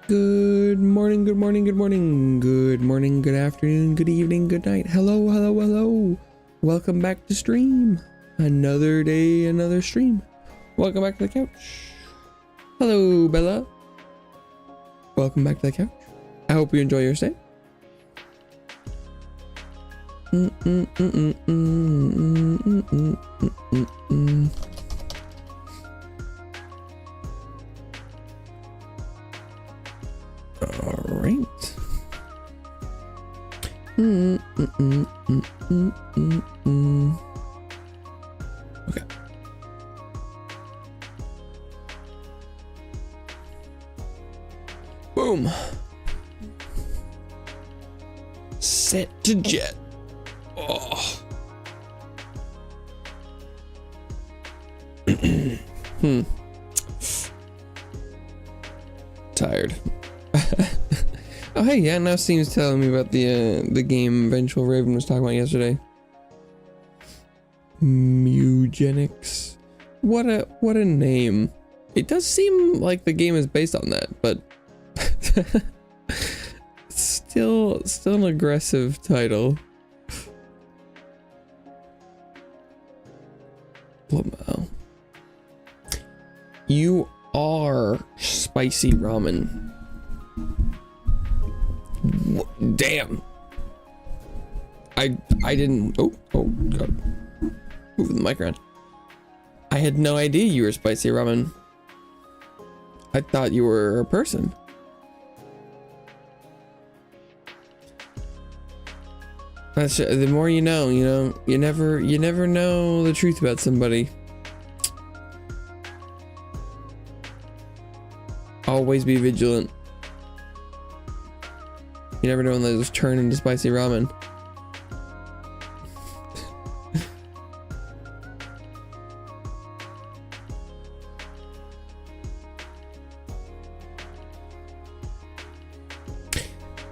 Good morning, good morning, good morning, good morning, good afternoon, good evening, good night. Hello, hello, hello. Welcome back to stream. Another day, another stream. Welcome back to the couch. Hello, Bella. Welcome back to the couch. I hope you enjoy your stay. All right. Okay. Boom. Set to jet. Oh. Tired. Oh hey, yeah, now Steam's telling me about the game Vengeful Raven was talking about yesterday. Mugenics. What a name. It does seem like the game is based on that, but still an aggressive title. Wow. You are spicy ramen. Damn. I didn't. Oh god. Move the mic around. I had no idea you were spicy ramen. I thought you were a person. That's the more you know. You never know the truth about somebody. Always be vigilant. You never know when they just turn into spicy ramen.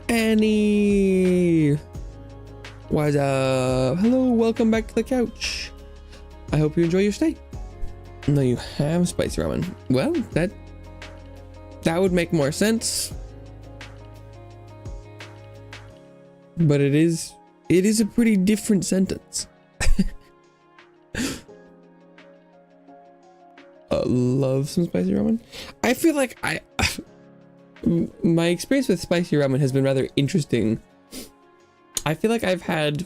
Annie! What's up? Hello, welcome back to the couch. I hope you enjoy your stay. No, you have spicy ramen. Well, that would make more sense. But it is a pretty different sentence. Love some spicy ramen. I feel like my experience with spicy ramen has been rather interesting. I feel like I've had,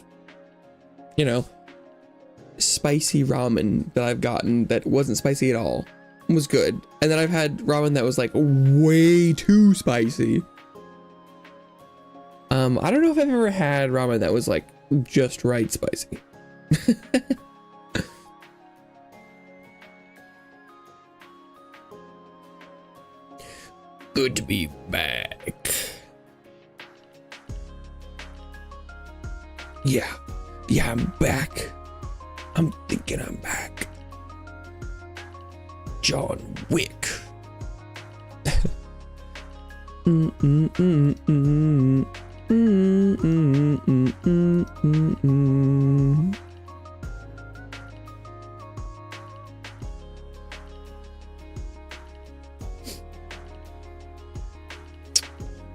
spicy ramen that I've gotten that wasn't spicy at all. Was good. And then I've had ramen that was like way too spicy. I don't know if I've ever had ramen that was like just right spicy. Good to be back. Yeah, I'm back. I'm thinking I'm back. John Wick.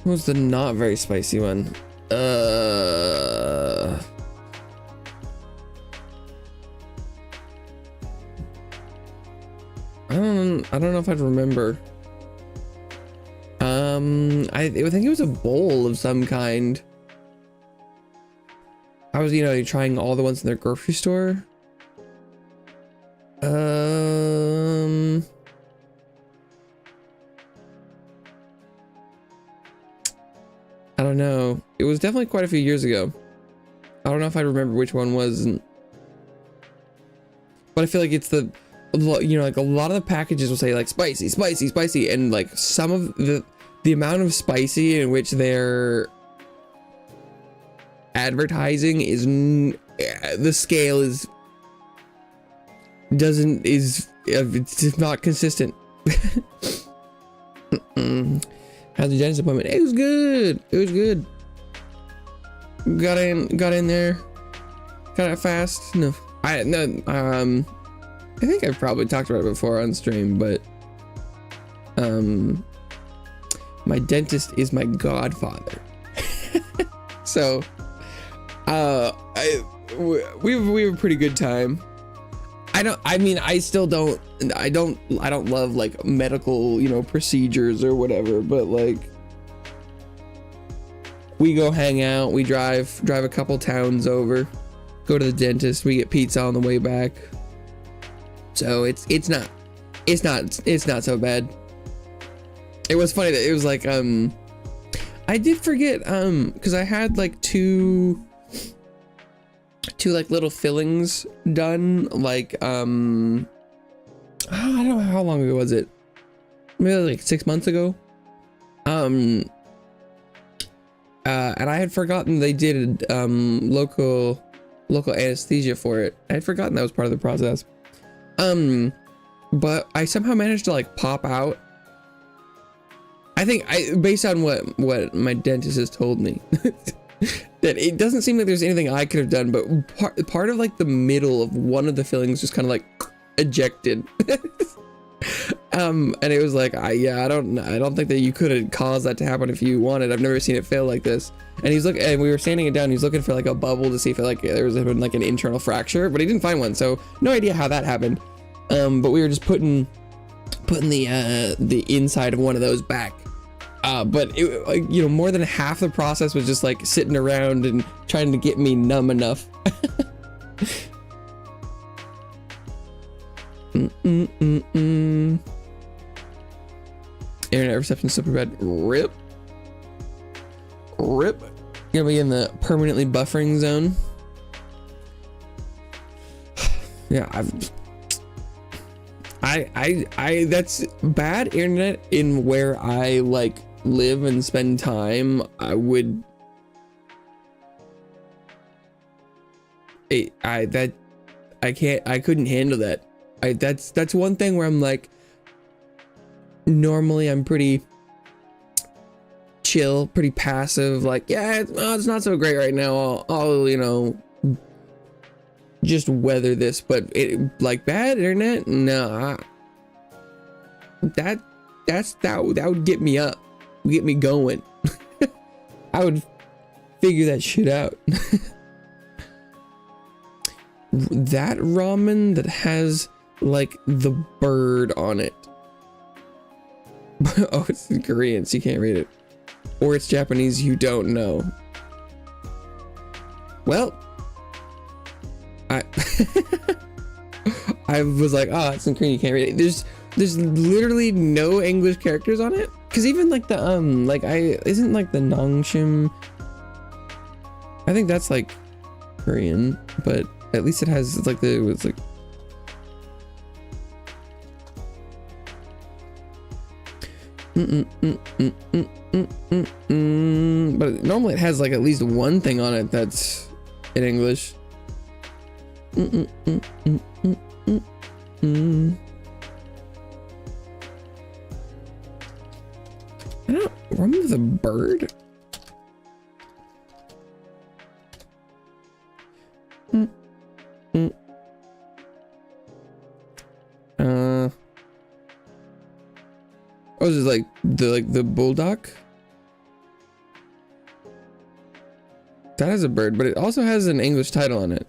What was the not very spicy one? I don't know if I'd remember. I think it was a bowl of some kind. I was, trying all the ones in their grocery store. I don't know. It was definitely quite a few years ago. I don't know if I remember which one was, but I feel like it's the, like a lot of the packages will say like spicy, spicy, spicy, and like some of the amount of spicy in which they're advertising is the scale is it's just not consistent. How's the dentist appointment? It was good. Got in there. Got it fast. No, I think I've probably talked about it before on stream, but my dentist is my godfather. So we have a pretty good time. I don't love like medical, you know, procedures or whatever, but like we go hang out, we drive a couple towns over, go to the dentist, we get pizza on the way back. So it's not so bad. It was funny that it was like I did forget because I had like two like little fillings done, like I don't know how long ago was it, maybe like 6 months ago, and I had forgotten they did local anesthesia for it. I had forgotten that was part of the process, but I somehow managed to like pop out. I think based on what my dentist has told me, that it doesn't seem like there's anything I could have done, but part of like the middle of one of the fillings just kind of like ejected. And it was like, I don't think that you could have caused that to happen if you wanted. I've never seen it fail like this. And and we were sanding it down. He's looking for like a bubble to see if there was been like an internal fracture, but he didn't find one. So no idea how that happened. But we were just putting the inside of one of those back. But it, like, you know, more than half the process was just like sitting around and trying to get me numb enough. Internet reception super bad. Rip. Gonna be in the permanently buffering zone. Yeah, I that's bad internet in where I like live and spend time. I couldn't handle that. That's one thing where I'm like, normally I'm pretty chill, pretty passive, like, yeah, it's not so great right now. I'll you know, just weather this. But it, like, bad internet, no, that would get me up, get me going. I would figure that shit out. That ramen that has like the bird on it. Oh, it's in Korean, so you can't read it. Or it's Japanese, you don't know. Well, I was like, oh, it's in Korean, you can't read it. There's literally no English characters on it. Cause even like the isn't like the Nongshim, I think that's like Korean, but at least it has like it's like but normally it has like at least one thing on it that's in English. I don't remember the bird. Oh, is it like the bulldog? That has a bird, but it also has an English title on it.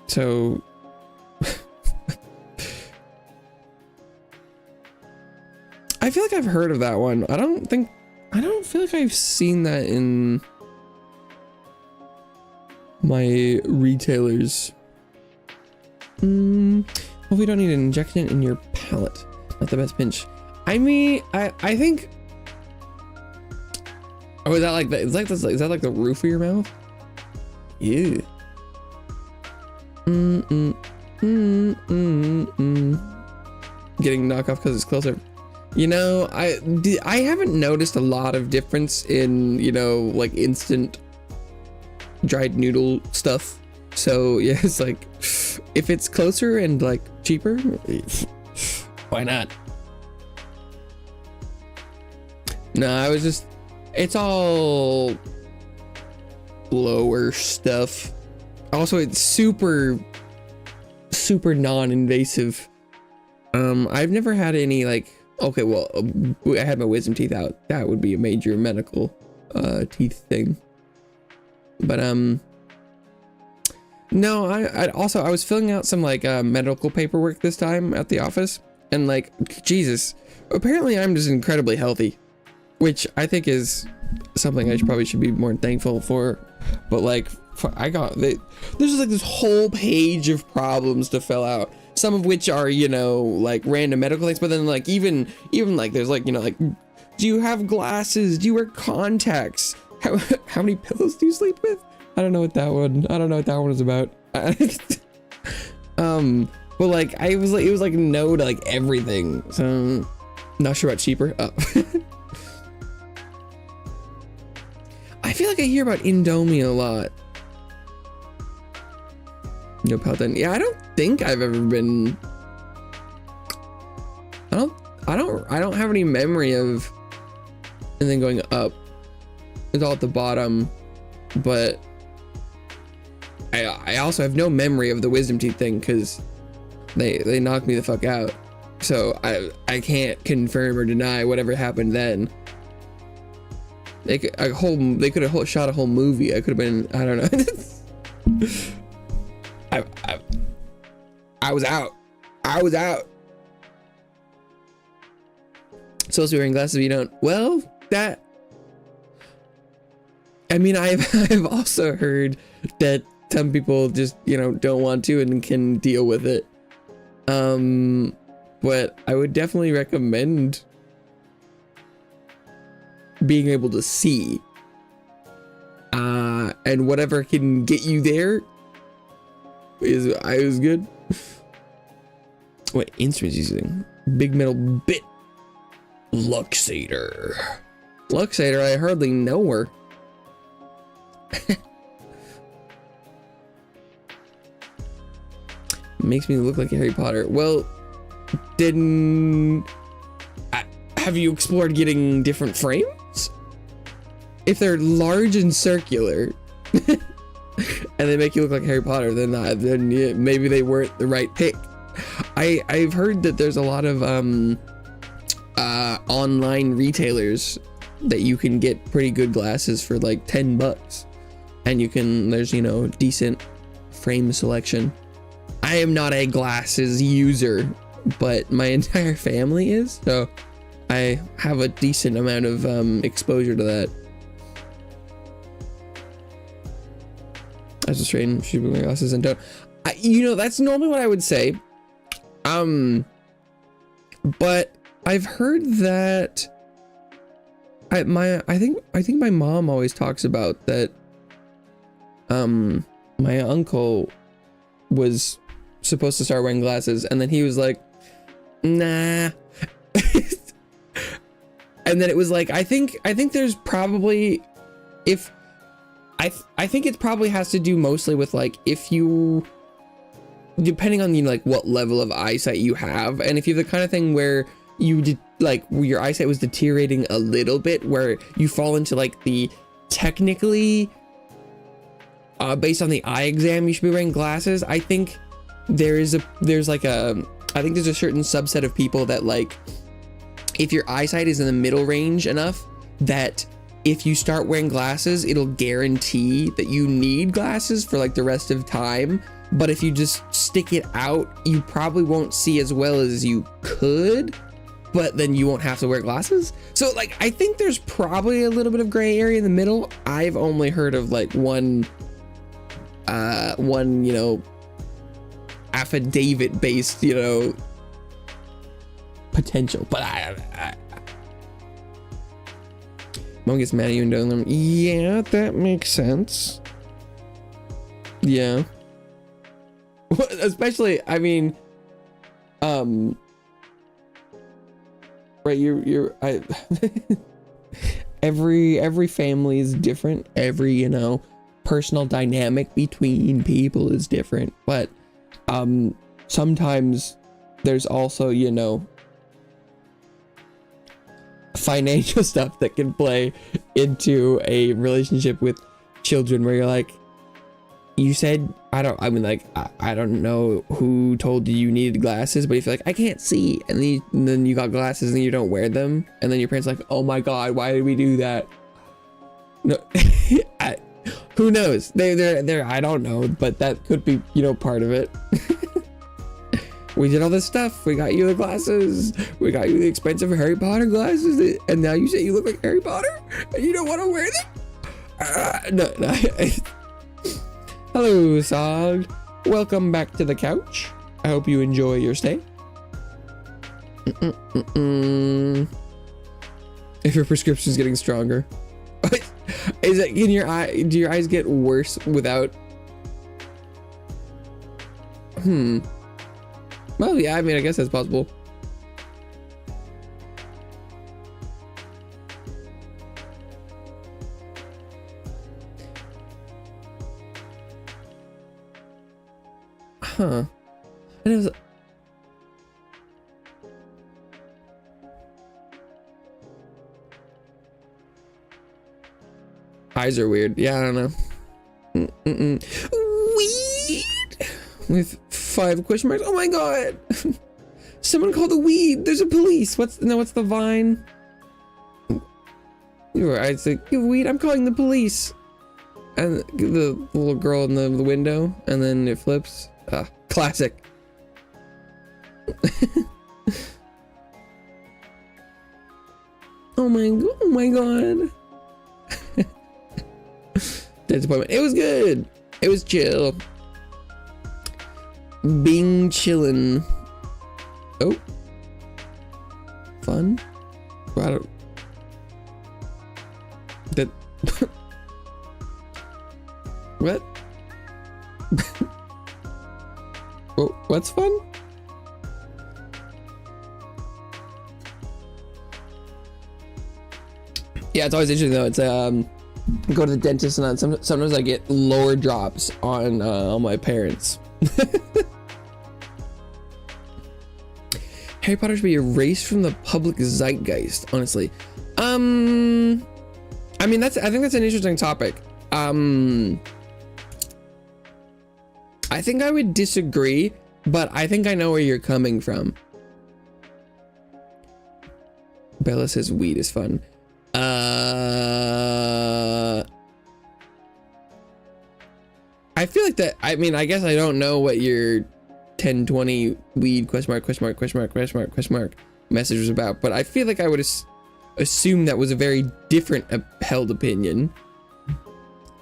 So I feel like I've heard of that one. I don't feel like I've seen that in my retailers. Well, we don't need an injection in your palate. Not the best pinch. I mean, I think. Oh, is that like the? Is that like the roof of your mouth? Yeah. Getting knocked off because it's closer. You know, I haven't noticed a lot of difference in, you know, like instant dried noodle stuff. So yeah, it's like, if it's closer and like cheaper, why not? No, it's all lower stuff. Also, it's super super non-invasive. I've never had any like, okay, well, I had my wisdom teeth out. That would be a major medical teeth thing. But no, I was filling out some like medical paperwork this time at the office, and like, Jesus, apparently I'm just incredibly healthy, which I think is something I probably should be more thankful for. But like, there's just like this whole page of problems to fill out, some of which are, you know, like random medical things, but then like even like there's like, you know, like, do you have glasses? Do you wear contacts? How many pillows do you sleep with? I don't know what that one is about. But like it was like no to like everything. So not sure about cheaper. Oh. I feel like I hear about Indomie a lot. No Peloton. Yeah, I don't think I've ever been. I don't have any memory of anything going up. It's all at the bottom, but I also have no memory of the wisdom teeth thing because they knocked me the fuck out. So I can't confirm or deny whatever happened then. They could have shot a whole movie. I could have been, I don't know. I was out. Supposed to be wearing glasses if you don't. Well, that. I mean, I've also heard that some people just, you know, don't want to and can deal with it. But I would definitely recommend being able to see. And whatever can get you there is good. What instruments using? Big metal bit. Luxator. Luxator, I hardly know her. Makes me look like Harry Potter. Well, have you explored getting different frames? If they're large and circular and they make you look like Harry Potter, then yeah, maybe they weren't the right pick. I've heard that there's a lot of online retailers that you can get pretty good glasses for like $10, and there's, you know, decent frame selection. I am not a glasses user, but my entire family is, so I have a decent amount of exposure to that. That's a strain. Should wear glasses and don't. You know, that's normally what I would say. But I've heard that. I think my mom always talks about that. My uncle was supposed to start wearing glasses, and then he was like, nah. And then it was like, I think there's probably, if I think it probably has to do mostly with like, if you, depending on, you know, like what level of eyesight you have, and if you have the kind of thing where you did like where your eyesight was deteriorating a little bit, where you fall into like the technically based on the eye exam you should be wearing glasses. I think there's a certain subset of people that, like, if your eyesight is in the middle range enough that if you start wearing glasses, it'll guarantee that you need glasses for like the rest of time. But if you just stick it out, you probably won't see as well as you could, but then you won't have to wear glasses. So like, I think there's probably a little bit of gray area in the middle. I've only heard of like one, you know, affidavit based, you know, potential, but Mom gets mad at you and doing them. Yeah, that makes sense. Yeah. Especially, I mean, right, every family is different. Every, you know, personal dynamic between people is different, but sometimes there's also, you know, financial stuff that can play into a relationship with children, where you're like, you said I mean, like, I don't know who told you needed glasses, but if you're like, I can't see, and then you got glasses and you don't wear them, and then your parents are like, oh my God, why did we do that? No, who knows? They're, I don't know, but that could be, you know, part of it. We did all this stuff. We got you the glasses. We got you the expensive Harry Potter glasses, and now you say you look like Harry Potter, and you don't want to wear them? No. Hello, Sog. Welcome back to the couch. I hope you enjoy your stay. If your prescription's getting stronger. Is it in your eye? Do your eyes get worse without? Well, yeah, I mean, I guess that's possible. Huh. And it was... Eyes are weird. Yeah, I don't know. Weed with 5 question marks. Oh my God! Someone called the weed. There's a police. What's the vine? I say, you have weed. I'm calling the police. And the little girl in the window, and then it flips. Classic. Oh my God. Disappointment. It was good. It was chill. Being chillin'. Oh. Fun. I don't. That. What? Oh, what's fun? Yeah, it's always interesting though. It's go to the dentist and sometimes I get lower drops on my parents. Harry Potter should be erased from the public zeitgeist, honestly. I mean, I think that's an interesting topic. I think I would disagree, but I think I know where you're coming from. Bella says weed is fun. I feel like that, I mean, I guess I don't know what your 1020 weed question mark message was about, but I feel like I would assume that was a very different held opinion.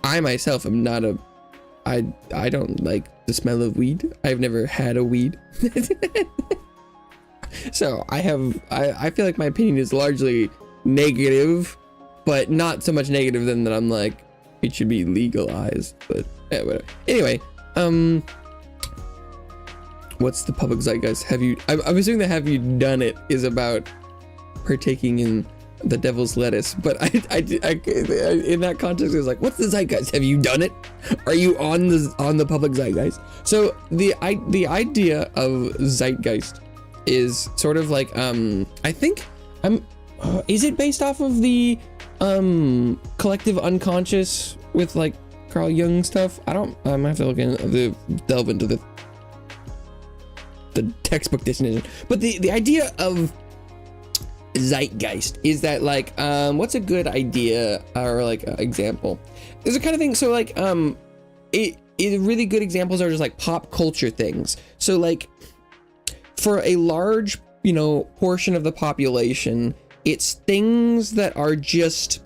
I myself am not a, I don't like the smell of weed. I've never had a weed. So I feel like my opinion is largely negative, but not so much negative than that I'm like, it should be legalized, but whatever. Anyway, what's the public zeitgeist? I'm assuming that have you done it is about partaking in the devil's lettuce, but I in that context it was like, what's the zeitgeist? Have you done it? Are you on the public zeitgeist? So the idea of zeitgeist is sort of like I think is it based off of the collective unconscious with like Carl Jung stuff? I might have to delve into the textbook definition, but the idea of zeitgeist is that like what's a good idea or like example? There's a kind of thing, so like really good examples are just like pop culture things. So like for a large, you know, portion of the population, it's things that are just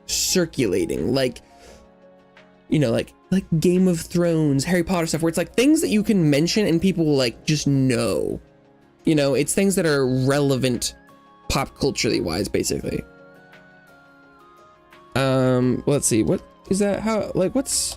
circulating, like, you know, like Game of Thrones, Harry Potter stuff, where it's like things that you can mention and people will like just know, you know, it's things that are relevant pop culturally wise, basically. Let's see, what is that? How, like, what's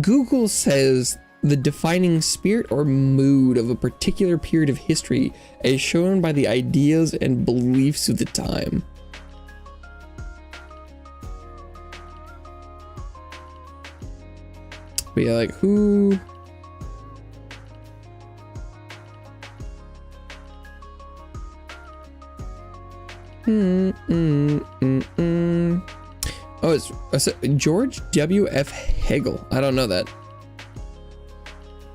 Google says the defining spirit or mood of a particular period of history as shown by the ideas and beliefs of the time. But yeah, like who? Oh, it's George W.F. Hegel. I don't know that.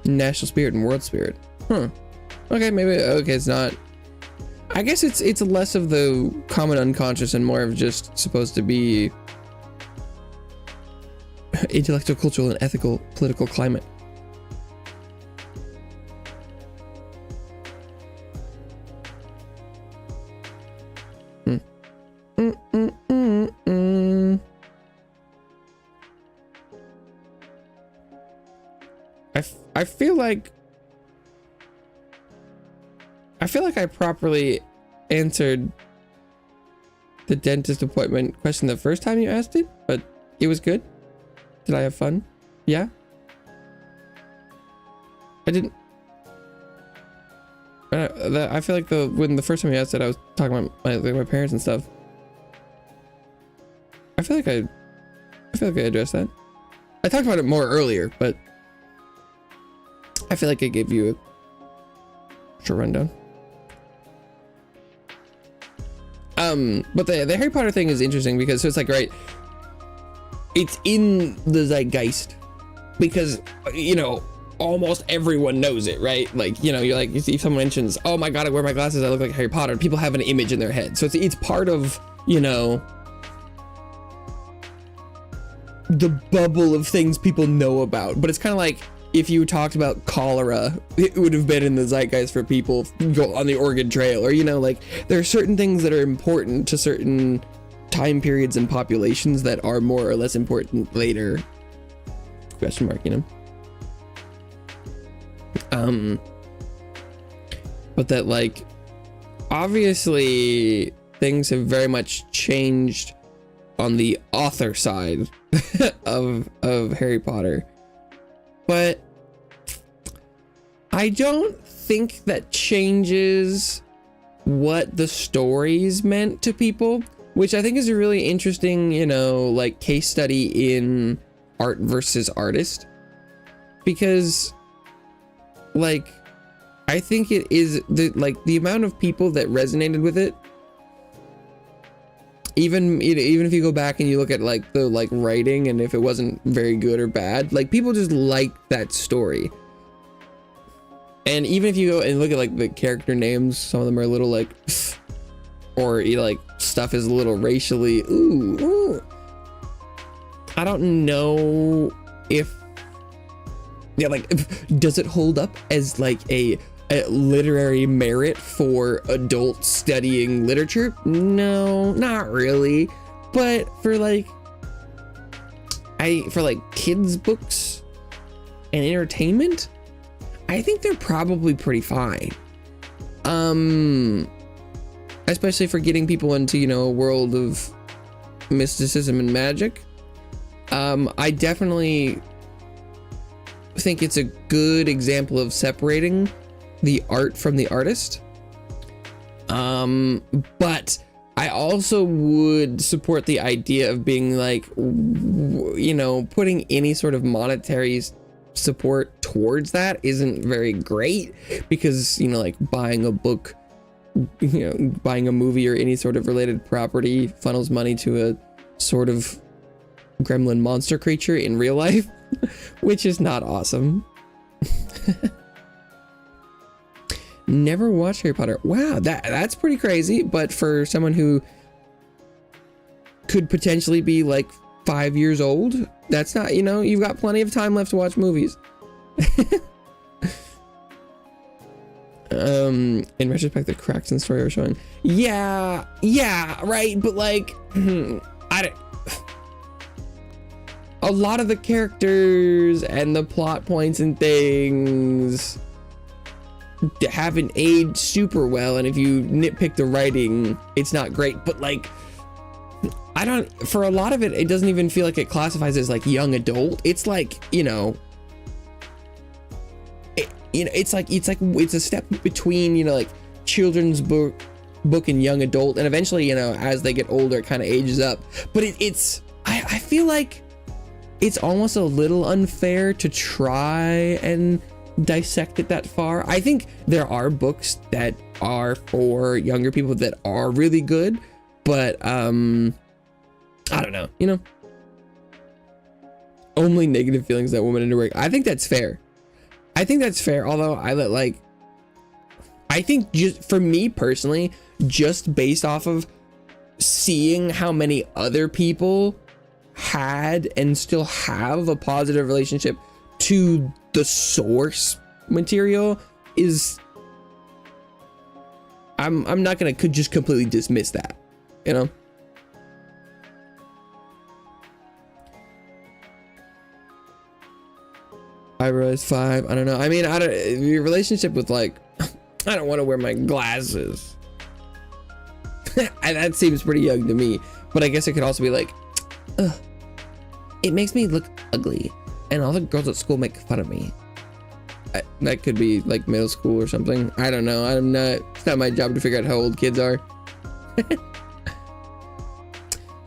National spirit and world spirit. Okay, maybe. Okay, it's not. I guess it's less of the common unconscious and more of just supposed to be intellectual, cultural, and ethical political climate. I feel like I properly answered the dentist appointment question the first time you asked it, but it was good. Did I have fun? Yeah. I didn't. I feel like when the first time you asked it, I was talking about my parents and stuff. I feel like I addressed that. I talked about it more earlier, but I feel like I gave you a short rundown. But the Harry Potter thing is interesting because so it's like, right, it's in the zeitgeist because, you know, almost everyone knows it, right? Like, you know, you're like, if someone mentions, oh my God, I wear my glasses, I look like Harry Potter, people have an image in their head. So it's part of, you know, the bubble of things people know about. But it's kind of like if you talked about cholera, it would have been in the zeitgeist for people go on the Oregon Trail, or, you know, like there are certain things that are important to certain time periods and populations that are more or less important later. Question mark, you know? But that, like, obviously things have very much changed on the author side of Harry Potter, but I don't think that changes what the stories meant to people, which I think is a really interesting, you know, like case study in art versus artist, because like I think it is the amount of people that resonated with it, even if you go back and you look at like the writing, and if it wasn't very good or bad, like people just liked that story. And even if you go and look at like the character names, some of them are a little like or like stuff is a little racially ooh. I don't know if does it hold up as like a literary merit for adults studying literature? No, not really. But for like kids books and entertainment, I think they're probably pretty fine. Especially for getting people into, you know, a world of mysticism and magic. I definitely think it's a good example of separating the art from the artist. But I also would support the idea of being like, you know, putting any sort of monetary support towards that isn't very great, because, you know, like buying a book, you know, buying a movie or any sort of related property funnels money to a sort of gremlin monster creature in real life, which is not awesome. Never watched Harry Potter. Wow, that's pretty crazy. But for someone who could potentially be like 5 years old, that's not, you know, you've got plenty of time left to watch movies. In retrospect, the cracks in the story are showing. Yeah, right. But like, a lot of the characters and the plot points and things haven't aged super well, and if you nitpick the writing, it's not great. But like, for a lot of it, it doesn't even feel like it classifies as like young adult. It's like, you know, it's a step between, you know, like children's book and young adult, and eventually, you know, as they get older, it kind of ages up. But I feel like it's almost a little unfair to try and dissect it that far. I think there are books that are for younger people that are really good, But I don't know, you know. Only negative feelings that woman into work. I think that's fair. I think that's fair. Although I think just for me personally, just based off of seeing how many other people had and still have a positive relationship to the source material is, I'm not gonna just completely dismiss that, you know. I realized 5. I don't know. I mean, your relationship with like, I don't want to wear my glasses. That seems pretty young to me. But I guess it could also be like, ugh, it makes me look ugly, and all the girls at school make fun of me. That could be like middle school or something. I don't know. It's not my job to figure out how old kids are.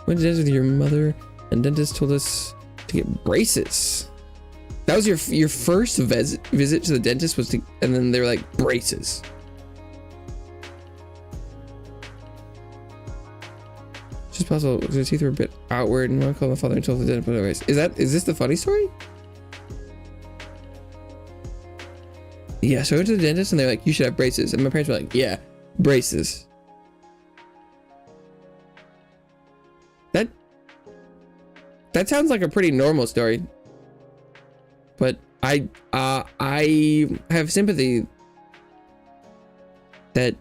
Went to dentist with your mother, and dentist told us to get braces. That was your first visit to the dentist was to, and then they were like, braces. It's just possible their teeth were a bit outward, and I called my father and told the dentist, but anyways, is this the funny story? Yeah, so I went to the dentist and they're like, you should have braces, and my parents were like, yeah, braces. That sounds like a pretty normal story. But I have sympathy that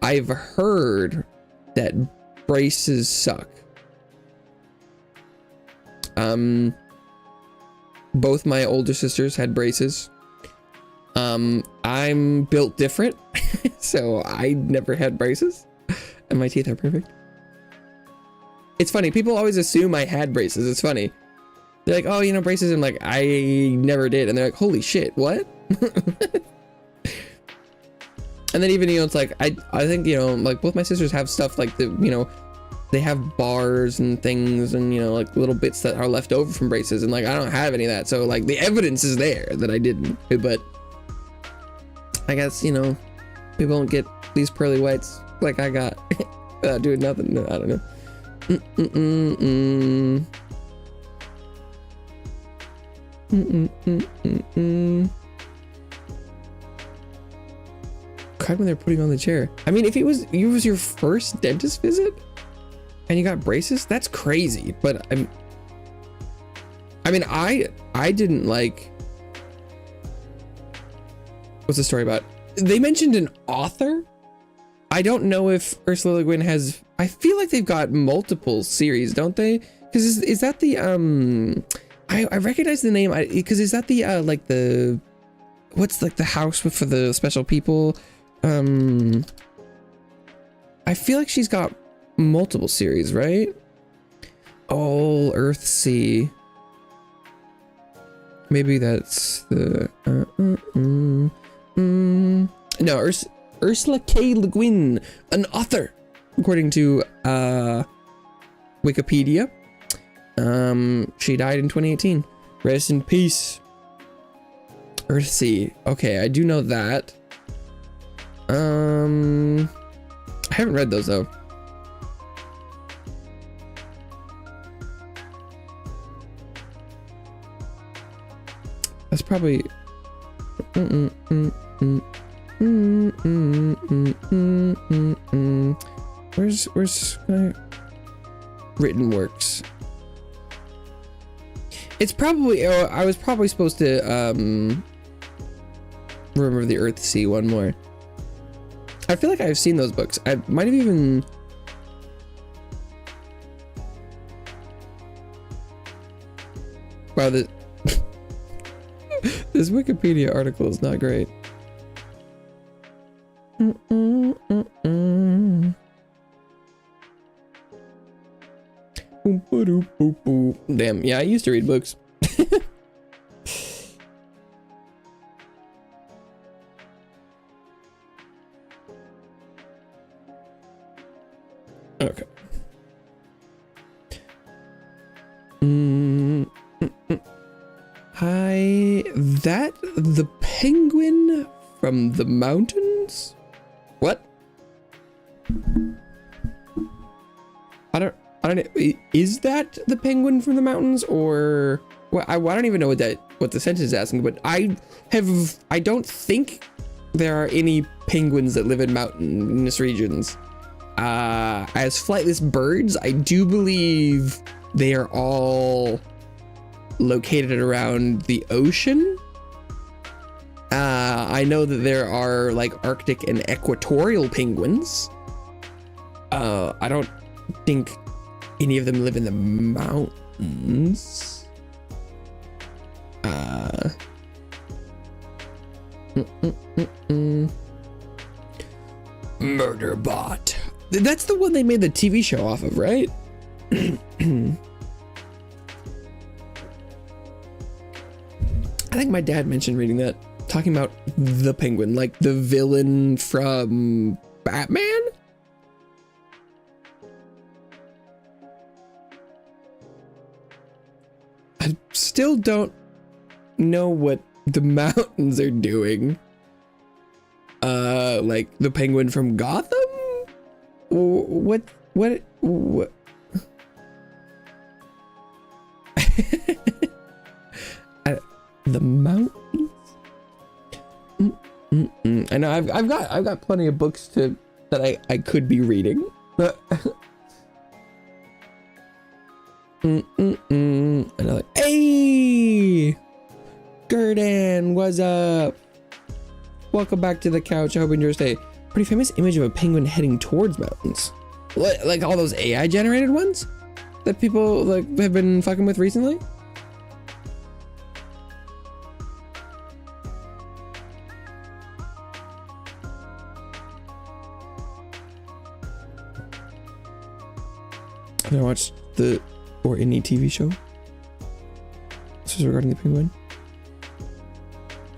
I've heard that braces suck. Both my older sisters had braces. I'm built different, so I never had braces, and my teeth are perfect. It's funny, people always assume I had braces. It's funny. They're like, oh, you know, braces. I'm like, I never did. And they're like, holy shit, what? And then even, you know, it's like, I think, you know, like both my sisters have stuff like the, you know, they have bars and things and, you know, like little bits that are left over from braces. And like, I don't have any of that. So like the evidence is there that I didn't, but I guess, you know, people don't get these pearly whites like I got without doing nothing. I don't know. Cried when they're putting on the chair. I mean, if it was your first dentist visit and you got braces, that's crazy. But I mean, I didn't like. What's the story about? They mentioned an author. I don't know if Ursula Le Guin has. I feel like they've got multiple series, don't they? Because is that the I recognize the name because is that the like the what's like the house for the special people? I feel like she's got multiple series, right? Oh, Earthsea. Maybe that's the no, Ursula K. Le Guin, an author, according to Wikipedia. She died in 2018. Rest in peace. Earthsea. Okay, I do know that. I haven't read those though. That's probably where's written works? It's probably I was probably supposed to remember the Earthsea one more. I feel like I've seen those books. I might have even wow, this Wikipedia article is not great. Damn, yeah, I used to read books. Okay. That the penguin from the mountains? What? I don't know. Is that the penguin from the mountains, or well, I don't even know what the sentence is asking, but I don't think there are any penguins that live in mountainous regions. As flightless birds, I do believe they are all located around the ocean. I know that there are like Arctic and equatorial penguins. I don't think any of them live in the mountains. Murderbot. That's the one they made the TV show off of, right? I think my dad mentioned reading that, talking about the penguin, like the villain from Batman. I still don't know what the mountains are doing. Like the penguin from Gotham? What? The mountains? I know I've got plenty of books that I could be reading. And I'm like, hey, Gurdan, what's up? Welcome back to the couch. I hope you enjoy your stay. Pretty famous image of a penguin heading towards mountains. What, like all those AI generated ones that people like have been fucking with recently? Have I watched or any TV show? This was regarding the penguin.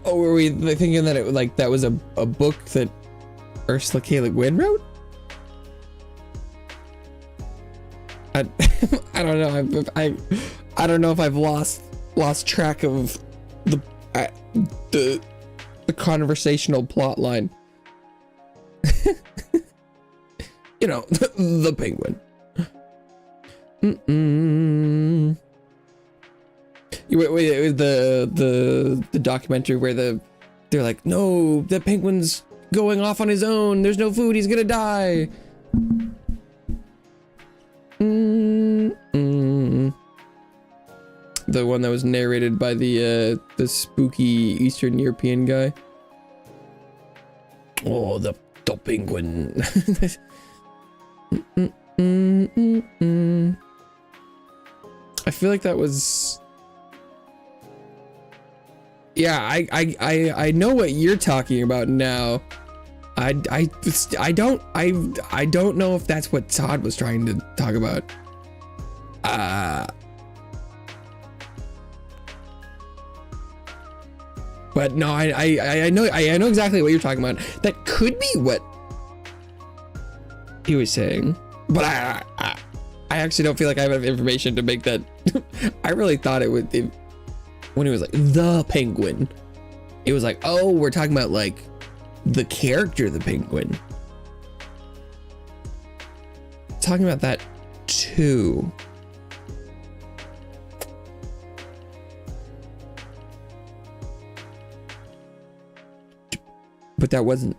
Oh, were we thinking that that was a book that Ursula K. Le Guin wrote? I don't know. I don't know if I've lost track of the conversational plot line. You know, the penguin. Wait, the documentary where they're like, no, the penguin's going off on his own. There's no food. He's gonna die. The one that was narrated by the spooky Eastern European guy. Oh, the penguin. I feel like that was. Yeah, I know what you're talking about now. I don't know if that's what Todd was trying to talk about. But no, I know exactly what you're talking about. That could be what he was saying, but I actually don't feel like I have enough information to make that. I really thought it would. When he was like the penguin, it was like, oh, we're talking about like the character, the penguin. Talking about that too. But that wasn't.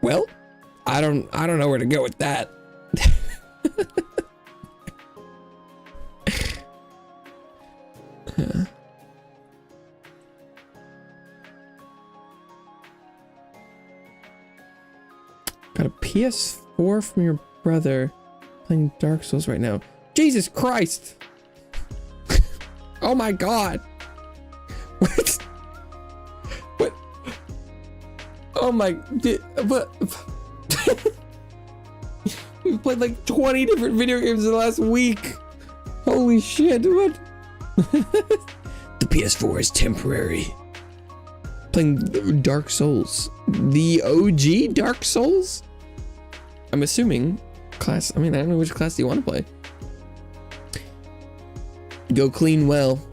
Well, I don't know where to go with that. Got a PS4 from your brother, playing Dark Souls right now. Jesus Christ! Oh my God! What? What? Oh my! What? We've played like 20 different video games in the last week. Holy shit! What? The PS4 is temporary. Playing Dark Souls. The OG Dark Souls? I'm assuming class. I mean, I don't know which class do you want to play. Go clean well.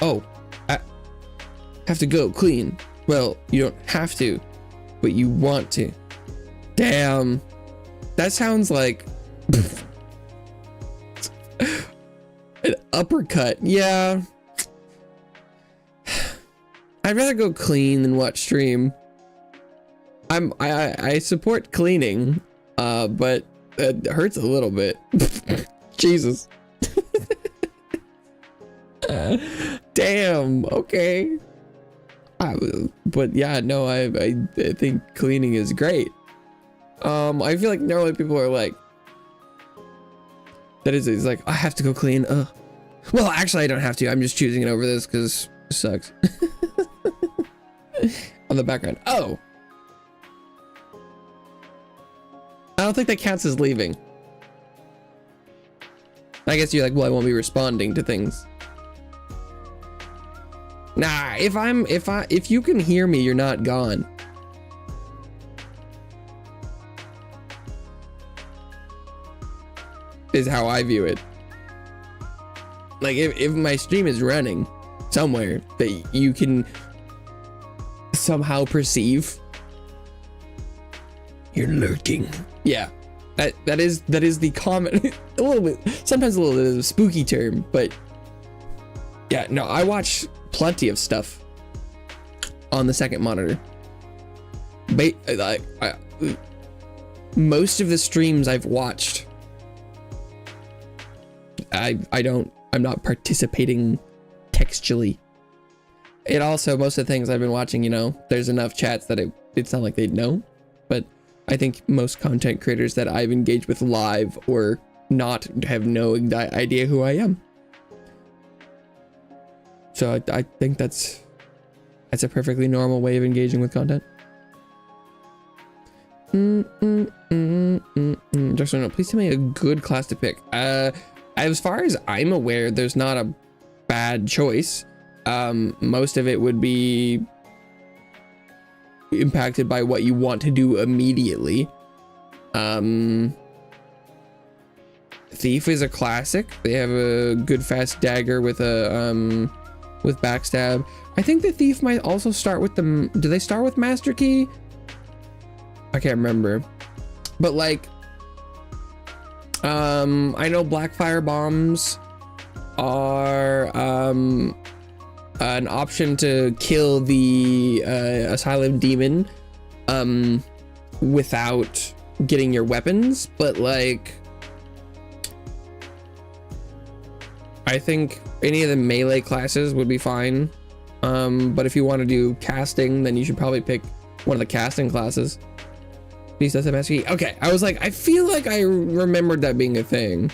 Oh, I have to go clean. Well, you don't have to, but you want to. Damn. That sounds like an uppercut. Yeah. I'd rather go clean than watch stream. I support cleaning, but it hurts a little bit. Jesus. Damn. Okay. But yeah, no, I think cleaning is great. I feel like normally people are like, that is, it's like, I have to go clean. Well, actually, I don't have to. I'm just choosing it over this because it sucks. On the background. Oh. I don't think that counts as leaving. I guess you're like, well, I won't be responding to things. Nah, if you can hear me, you're not gone. Is how I view it. Like if my stream is running somewhere that you can somehow perceive, you're lurking. Yeah, that is the common, a little bit, sometimes a little bit of a spooky term, but yeah, no, I watch plenty of stuff on the second monitor. Most of the streams I've watched, I'm not participating textually. It also, most of the things I've been watching, you know, there's enough chats that it's not like they'd know, but I think most content creators that I've engaged with live or not have no idea who I am. So I think that's a perfectly normal way of engaging with content. Just no, please tell me a good class to pick. As far as I'm aware, there's not a bad choice. Most of it would be impacted by what you want to do immediately. Thief is a classic. They have a good fast dagger with a with backstab. I think the Thief might also start with the, do they start with Master Key? I can't remember, but like I know Blackfire bombs are an option to kill the asylum demon without getting your weapons, but like I think any of the melee classes would be fine, but if you want to do casting, then you should probably pick one of the casting classes. Please does have Master Key. Okay, I was like, I feel like I remembered that being a thing.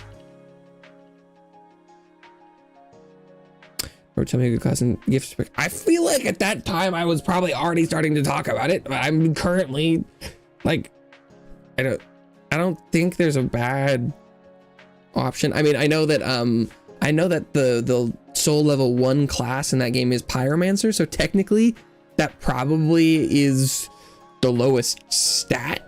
Or tell me a good class and gifts. I feel like at that time I was probably already starting to talk about it. I'm currently like, I don't think there's a bad option. I mean, I know that the soul level 1 class in that game is Pyromancer, so technically that probably is the lowest stat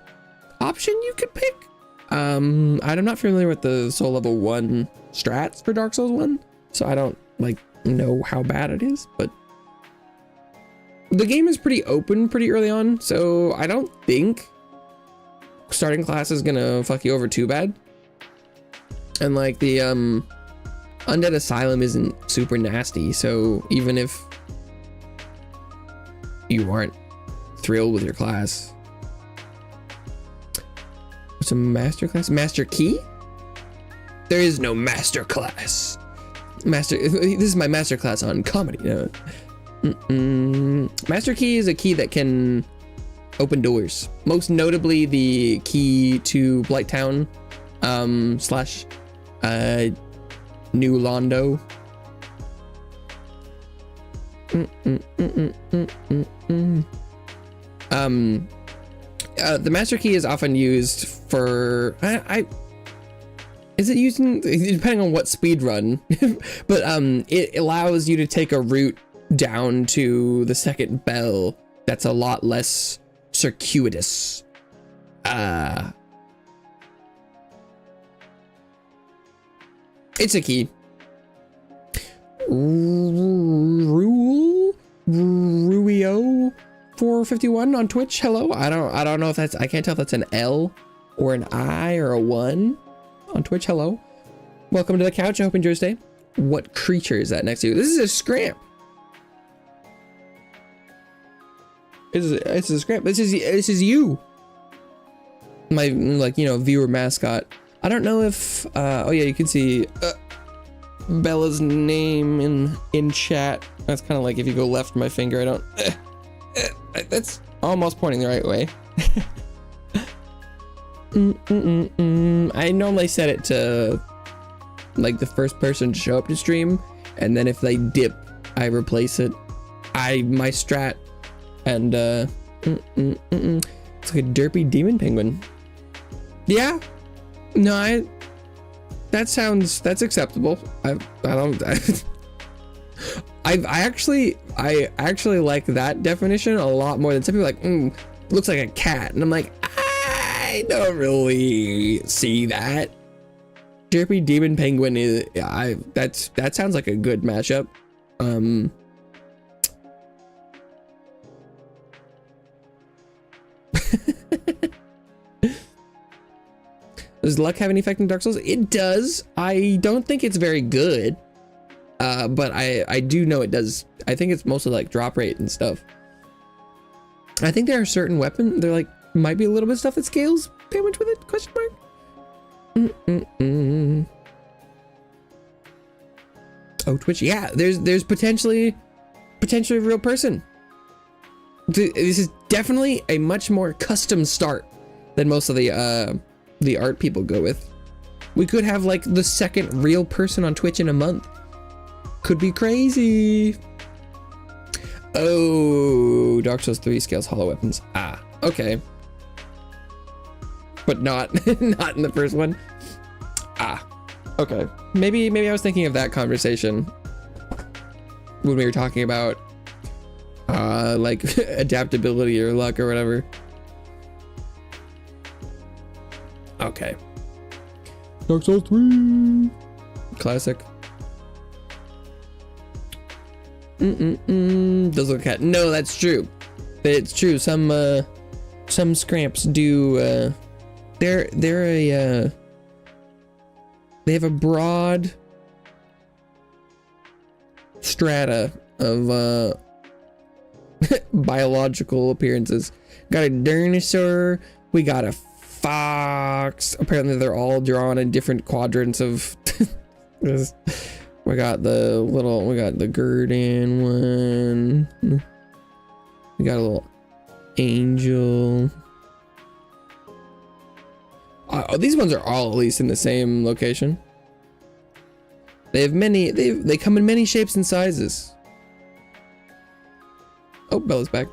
option you could pick. I'm not familiar with the soul level 1 strats for Dark Souls 1, so I don't like know how bad it is, but the game is pretty open pretty early on, so I don't think starting class is gonna fuck you over too bad. And like the Undead Asylum isn't super nasty, so even if you aren't thrilled with your class, what's a master class? Master Key? There is no master class. This is my master class on comedy. Master Key is a key that can open doors, most notably the key to Blighttown slash New Londo. The master key is often used for is it used in, depending on what speed run, but it allows you to take a route down to the second bell that's a lot less circuitous. It's a key. Ruio 451 on Twitch. Hello. I don't know if that's, I can't tell if that's an L or an I or a 1 on Twitch. Hello. Welcome to the couch. I hope you enjoy your stay. What creature is that next to you? This is a scramp. It's a scramp. This is you. My, like, you know, viewer mascot. I don't know if oh yeah, you can see Bella's name in chat. That's kind of like if you go left my finger. I don't that's almost pointing the right way. I normally set it to like the first person to show up to stream, and then if they dip, I replace it. My strat, and it's like a derpy demon penguin. Yeah, no, that's acceptable. I actually like that definition a lot more than some people like, looks like a cat, and I'm like, I don't really see that. Derpy demon penguin is, that sounds like a good mashup. Does luck have any effect in Dark Souls? It does. I don't think it's very good, but I do know it does. I think it's mostly like drop rate and stuff. I think there are certain weapons, there like might be a little bit of stuff that scales damage with it, question mark. Oh, Twitch, yeah, there's potentially a real person. This is definitely a much more custom start than most of the art people go with. We could have like the second real person on Twitch in a month. Could be crazy. Oh, Dark Souls 3 scales hollow weapons. Ah, okay. But not not in the first one. Ah, okay. Maybe I was thinking of that conversation when we were talking about like adaptability or luck or whatever. Okay. Dark Souls 3 classic. Does look at, no, that's true. It's true. Some scramps do they have a broad strata of biological appearances. Got a dinosaur, we got a fox. Apparently they're all drawn in different quadrants of we got the Gurdon one, we got a little angel. These ones are all at least in the same location. They have many, they come in many shapes and sizes. Oh, Bella's back.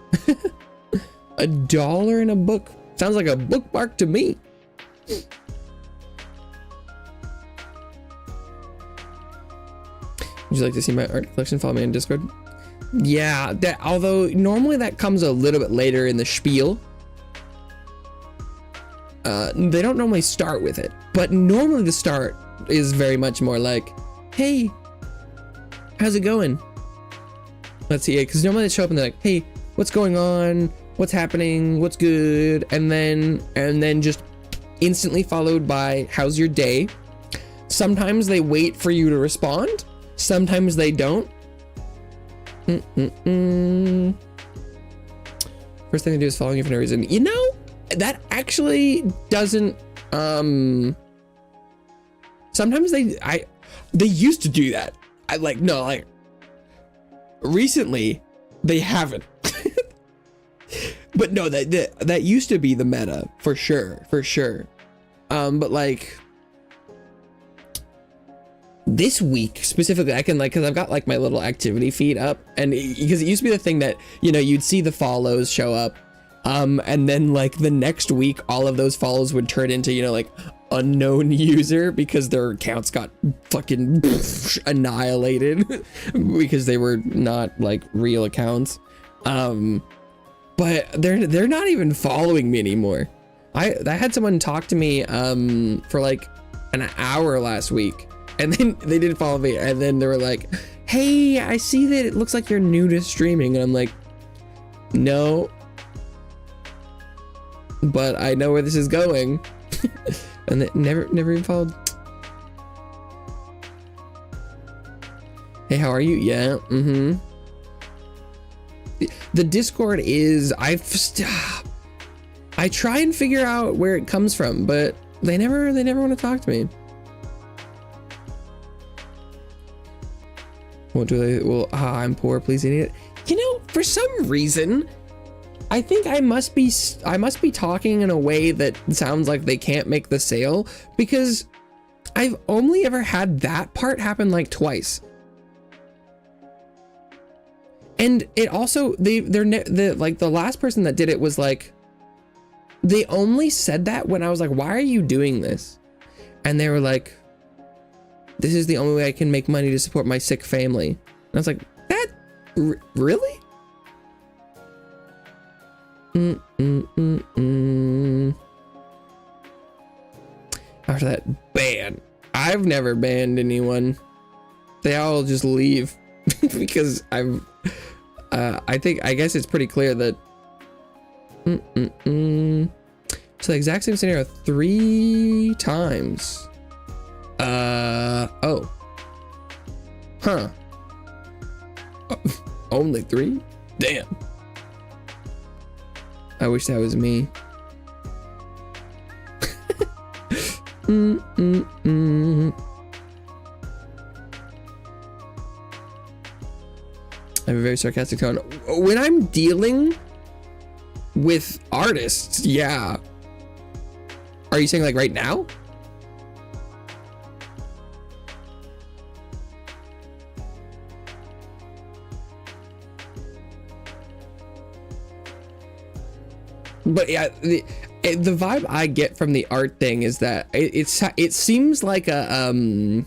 $1 in a book. Sounds like a bookmark to me. Would you like to see my art collection? Follow me on Discord. Yeah, that, although normally that comes a little bit later in the spiel. They don't normally start with it, but normally the start is very much more like, hey, how's it going? Let's see, because normally they show up and they're like, hey, what's going on? What's happening? What's good? And then just instantly followed by, how's your day? Sometimes they wait for you to respond. Sometimes they don't. First thing they do is following you for no reason. You know, that actually doesn't, sometimes they used to do that. Recently they haven't. But no, that used to be the meta for sure. But like this week specifically, I can like, cause I've got like my little activity feed up, and because it used to be the thing that, you know, you'd see the follows show up And then like the next week, all of those follows would turn into, you know, like unknown user because their accounts got fucking annihilated because they were not like real accounts. But they're not even following me anymore. I had someone talk to me for like an hour last week, and then they didn't follow me, and then they were like, hey, I see that it looks like you're new to streaming, and I'm like, no, but I know where this is going. And they never even followed. Hey, how are you? Yeah. The Discord is, I try and figure out where it comes from, but they never want to talk to me. What do they? Well, I'm poor. Please eat it. You know, for some reason, I think I must be talking in a way that sounds like they can't make the sale, because I've only ever had that part happen like twice. And it also, like the last person that did it was like, they only said that when I was like, why are you doing this? And they were like, this is the only way I can make money to support my sick family. And I was like, that, really? After that ban, I've never banned anyone. They all just leave because I guess it's pretty clear that so the exact same scenario 3 times. Oh. Huh. Only 3? Damn. I wish that was me. I have a very sarcastic tone. When I'm dealing with artists, yeah. Are you saying like right now? But yeah, the vibe I get from the art thing is that it seems like a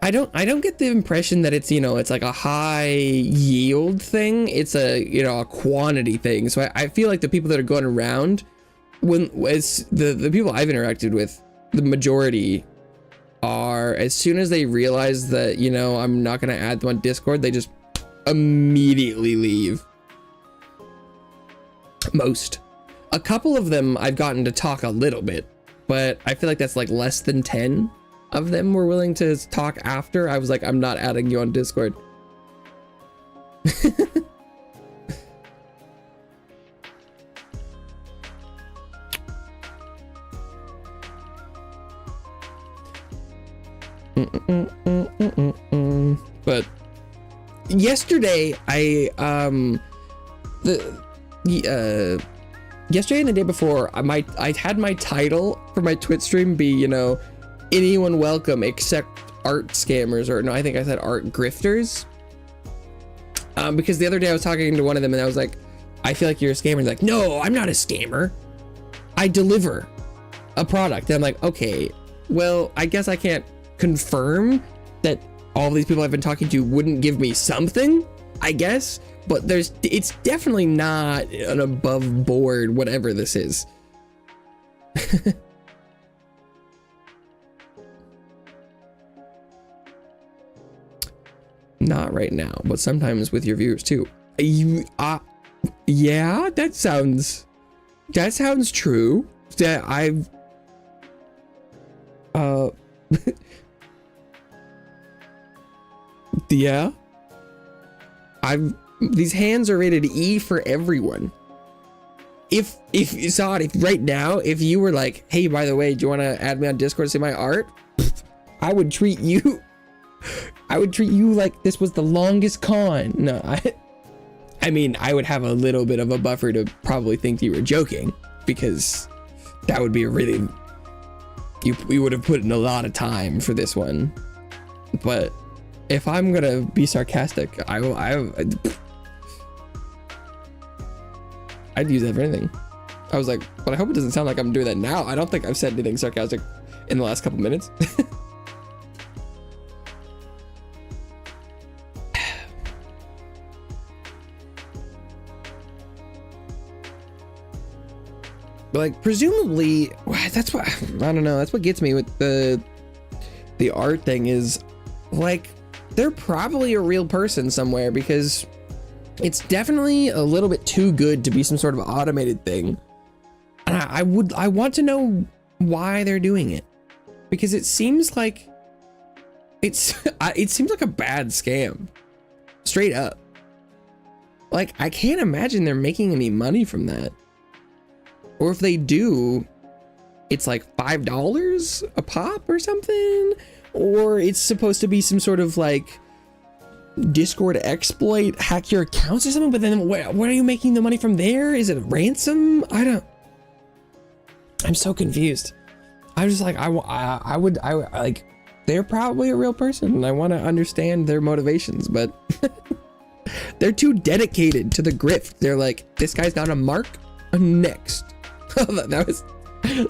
I don't get the impression that it's, you know, it's like a high yield thing. It's a, you know, a quantity thing. So I feel like the people that are going around, when it's the people I've interacted with, the majority are, as soon as they realize that, you know, I'm not going to add them on Discord, they just immediately leave. Most. A couple of them I've gotten to talk a little bit, but I feel like that's like less than 10 of them were willing to talk after I was like, I'm not adding you on Discord. But yesterday yesterday and the day before, I had my title for my Twitch stream be, you know, anyone welcome except art scammers, or no, I think I said art grifters. Because the other day I was talking to one of them and I was like, I feel like you're a scammer. And like, no, I'm not a scammer. I deliver a product. And I'm like, okay, well, I guess I can't confirm that all these people I've been talking to wouldn't give me something, I guess. But it's definitely not an above board, whatever this is. Not right now, but sometimes with your viewers too. Yeah, that sounds true. That I've yeah, these hands are rated E for everyone. If Zod, if right now, if you were like, hey, by the way, do you want to add me on Discord to see my art? I would treat you like this was the longest con. No, I mean, I would have a little bit of a buffer to probably think you were joking, because that would be a really, we would have put in a lot of time for this one. But if I'm gonna be sarcastic, I'd use that for anything. I was like, but I hope it doesn't sound like I'm doing that now. I don't think I've said anything sarcastic in the last couple minutes. But like, presumably, that's what, I don't know. That's what gets me with the art thing is like, they're probably a real person somewhere, because it's definitely a little bit too good to be some sort of automated thing. And I want to know why they're doing it, because it seems like it seems like a bad scam, straight up. Like, I can't imagine they're making any money from that. Or if they do, it's like $5 a pop or something, or it's supposed to be some sort of like Discord exploit, hack your accounts or something. But then what are you making the money from there? Is it a ransom? I'm so confused. I was just like, I would like, they're probably a real person and I want to understand their motivations, but they're too dedicated to the grift. They're like, this guy's not a mark, next. That was,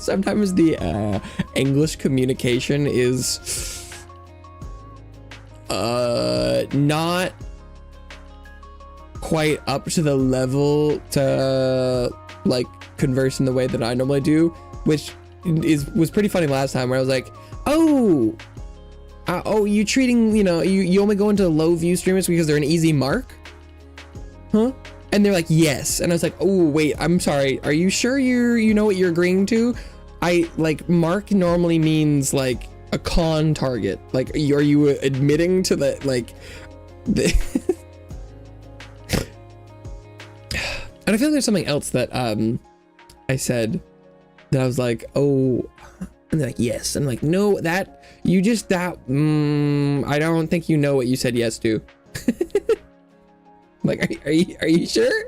sometimes the English communication is not quite up to the level to like converse in the way that I normally do, which was pretty funny last time, where I was like, oh, you treating, you know, you only go into low view streamers because they're an easy mark, huh? And they're like, yes. And I was like, oh, wait, I'm sorry. Are you sure you know what you're agreeing to? Like, mark normally means like a con target. Like, are you admitting to that? Like, and I feel like there's something else that I said that I was like, oh, and they're like, yes. And I'm like, no, I don't think you know what you said yes to. Like, are you sure?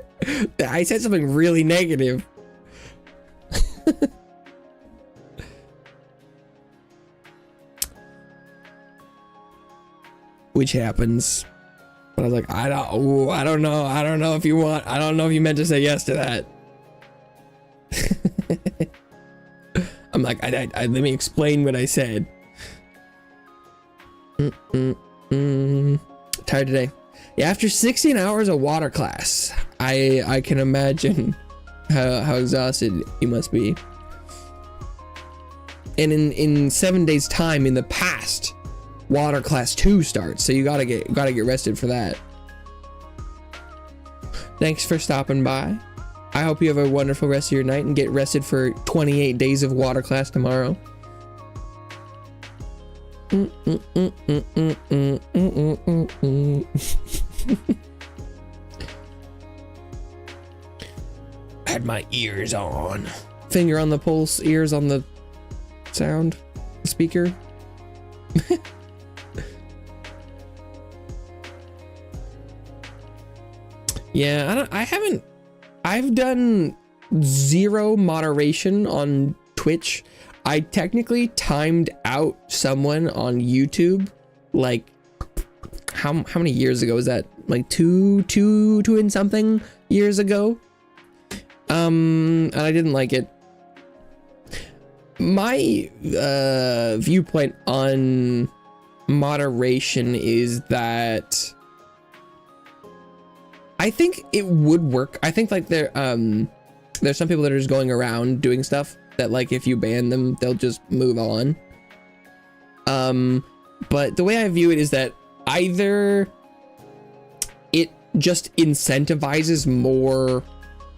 I said something really negative. Which happens. But I was like, I don't know if you meant to say yes to that. I'm like, let me explain what I said. Tired today. Yeah, after 16 hours of water class, I can imagine how exhausted you must be. And in 7 days time in the past, water class 2 starts, so you gotta get rested for that. Thanks for stopping by. I hope you have a wonderful rest of your night and get rested for 28 days of water class tomorrow. Had my ears on. Finger on the pulse, ears on the sound speaker. Yeah, I've done 0 moderation on Twitch. I technically timed out someone on YouTube, like, how many years ago was that? Like two and something years ago. And I didn't like it. My viewpoint on moderation is that I think it would work. I think like there's some people that are just going around doing stuff that, like, if you ban them, they'll just move on. But the way I view it is that either it just incentivizes more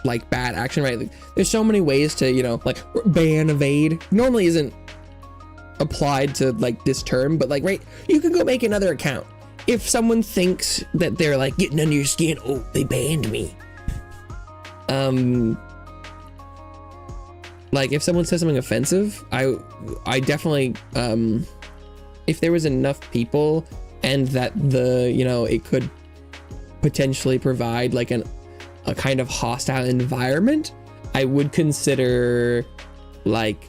like bad action, right? Like, there's so many ways to, you know, like, ban evade normally isn't applied to like this term, but like, right, you can go make another account. If someone thinks that they're like getting under your skin, oh, they banned me. Like, if someone says something offensive, I definitely, if there was enough people and that you know, it could potentially provide like a kind of hostile environment, I would consider, like,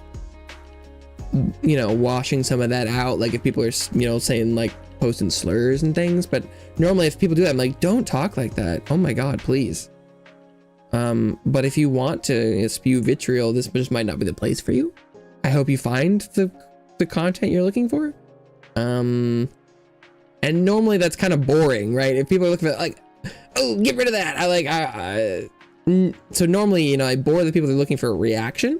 you know, washing some of that out. Like, if people are, you know, saying like posting slurs and things, but normally if people do that, I'm like, don't talk like that. Oh my God, please. But if you want to spew vitriol, this just might not be the place for you. I hope you find the content you're looking for. And normally that's kind of boring, right? If people are looking for like, oh, get rid of that. So normally, you know, I bore the people that are looking for a reaction.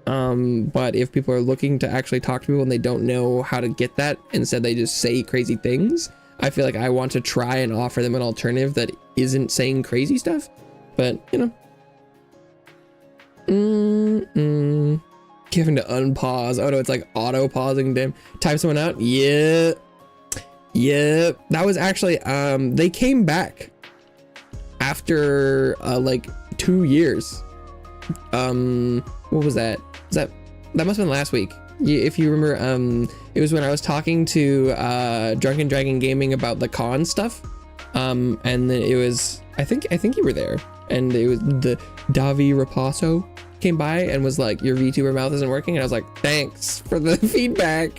But if people are looking to actually talk to people and they don't know how to get that, instead they just say crazy things, I feel like I want to try and offer them an alternative that isn't saying crazy stuff. But, you know. Given to unpause. Oh no, it's like auto pausing. Damn. Type someone out. Yeah. That was actually, they came back after like 2 years. What was that? That must have been last week. If you remember, it was when I was talking to Drunken Dragon Gaming about the con stuff. And then it was, I think you were there, and it was the Davi Rapasso came by and was like, your VTuber mouth isn't working, and I was like, thanks for the feedback.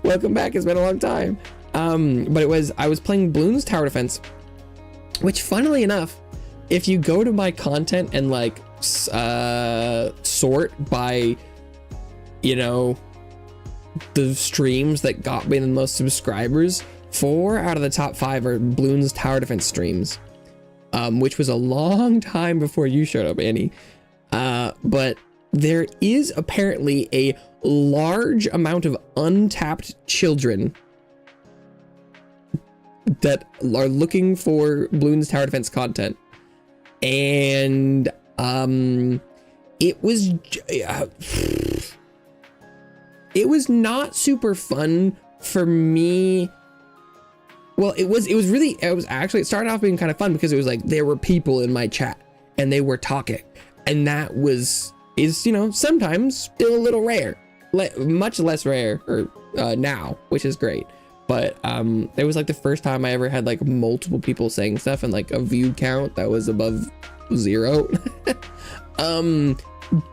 Welcome back. It's been a long time. But I was playing Bloons Tower Defense, which funnily enough, if you go to my content and like sort by, you know, the streams that got me the most subscribers, 4 out of the top 5 are Bloons Tower Defense streams, which was a long time before you showed up, Annie. But there is apparently a large amount of untapped children that are looking for Bloons Tower Defense content, and it was not super fun for me. Well, it actually, it started off being kind of fun because it was like there were people in my chat and they were talking, and that is, you know, sometimes still a little rare, much less rare now, which is great. But it was like the first time I ever had like multiple people saying stuff and like a view count that was above 0.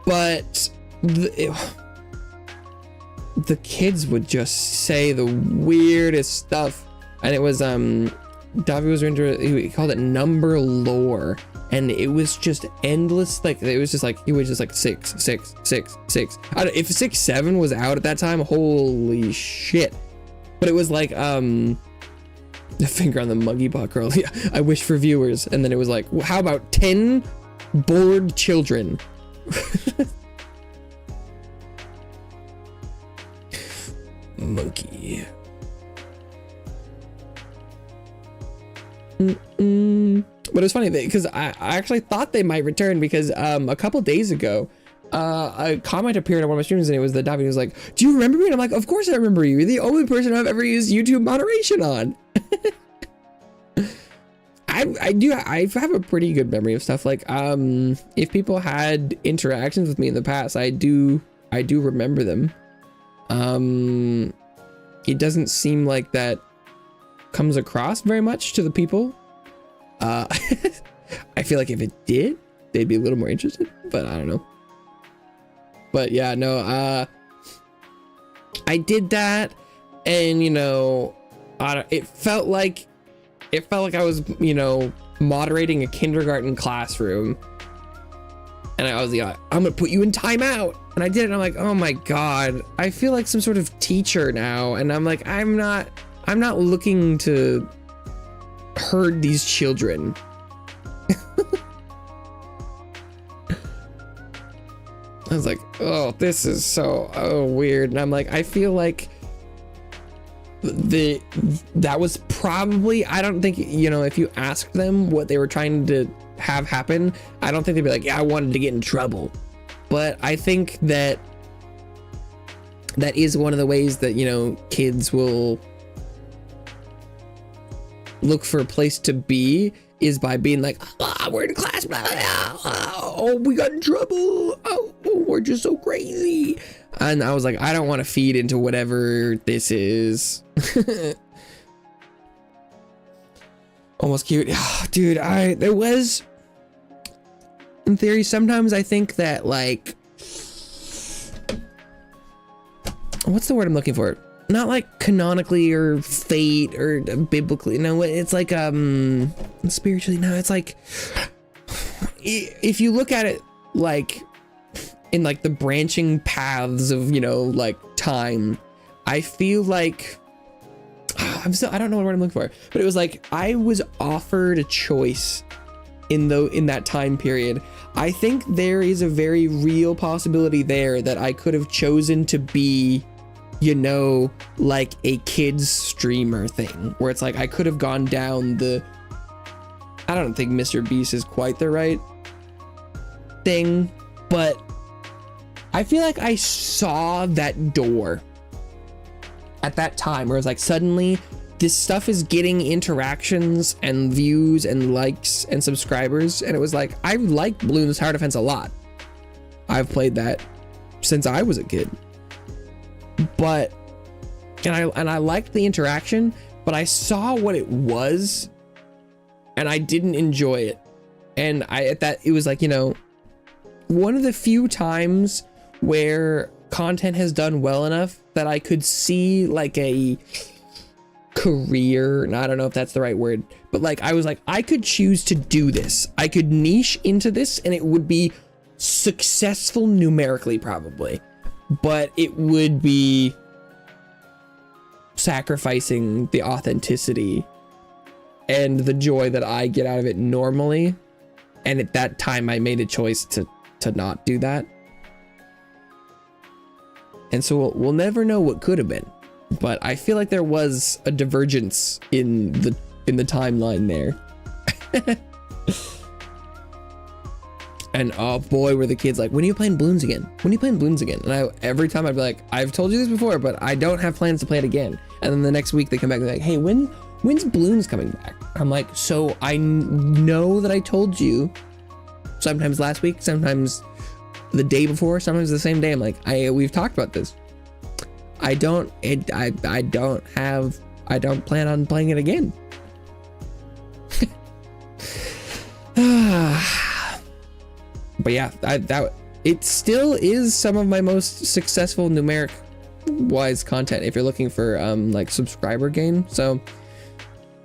But the kids would just say the weirdest stuff, and it was Davi was into, he called it number lore, and it was just endless. Like it was just like, he was just like 6 6 6 6. I don't, if 6 7 was out at that time, holy shit. But it was like the finger on the muggy bot girl. Yeah, I wish for viewers. And then it was like, well, how about 10 bored children? Monkey. But it was funny because I actually thought they might return, because a couple days ago a comment appeared on one of my streams, and it was the Davi was like, do you remember me? And I'm like, of course I remember you. You're the only person I've ever used YouTube moderation on. I have a pretty good memory of stuff. Like if people had interactions with me in the past, I do remember them. It doesn't seem like that comes across very much to the people. I feel like if it did, they'd be a little more interested, but I don't know. But yeah, no, I did that, and you know, it felt like I was, you know, moderating a kindergarten classroom, and I was like, I'm gonna put you in timeout, and I did it, and I'm like, oh my god, I feel like some sort of teacher now, and I'm like, I'm not looking to herd these children. I was like, oh, this is so weird. And I'm like, I feel like that was probably, I don't think, you know, if you asked them what they were trying to have happen, I don't think they'd be like, yeah, I wanted to get in trouble. But I think that is one of the ways that, you know, kids will look for a place to be, is by being like, we're in class, blah, blah, blah. Oh, we got in trouble, oh, we're just so crazy. And I was like, I don't want to feed into whatever this is. Almost cute. Dude, there was, in theory, sometimes I think that, like, what's the word I'm looking for? Not like canonically or fate or biblically. No, it's like spiritually. No, it's like, if you look at it like in like the branching paths of, you know, like time, I feel like I don't know what I'm looking for, but it was like I was offered a choice in that time period. I think there is a very real possibility there that I could have chosen to be, you know, like a kids streamer thing, where it's like I could have gone down the, I don't think Mr. Beast is quite the right thing, but I feel like I saw that door at that time where it's like suddenly this stuff is getting interactions and views and likes and subscribers, and it was like, I like Bloons Tower Defense a lot. I've played that since I was a kid, but and I liked the interaction, but I saw what it was and I didn't enjoy it. And it was like, you know, one of the few times where content has done well enough that I could see like a career, and I don't know if that's the right word, but like I was like, I could choose to do this. I could niche into this and it would be successful numerically probably, but it would be sacrificing the authenticity and the joy that I get out of it normally. And at that time I made a choice to not do that. And so we'll never know what could have been, but I feel like there was a divergence in the timeline there. And oh boy, were the kids like, when are you playing Bloons again? When are you playing Bloons again? And every time I'd be like, I've told you this before, but I don't have plans to play it again. And then the next week they come back and they're like, hey, when's Bloons coming back? I'm like, so I know that I told you sometimes last week, sometimes the day before, sometimes the same day. I'm like, we've talked about this. I don't plan on playing it again. But yeah, it still is some of my most successful numeric wise content if you're looking for like subscriber gain. So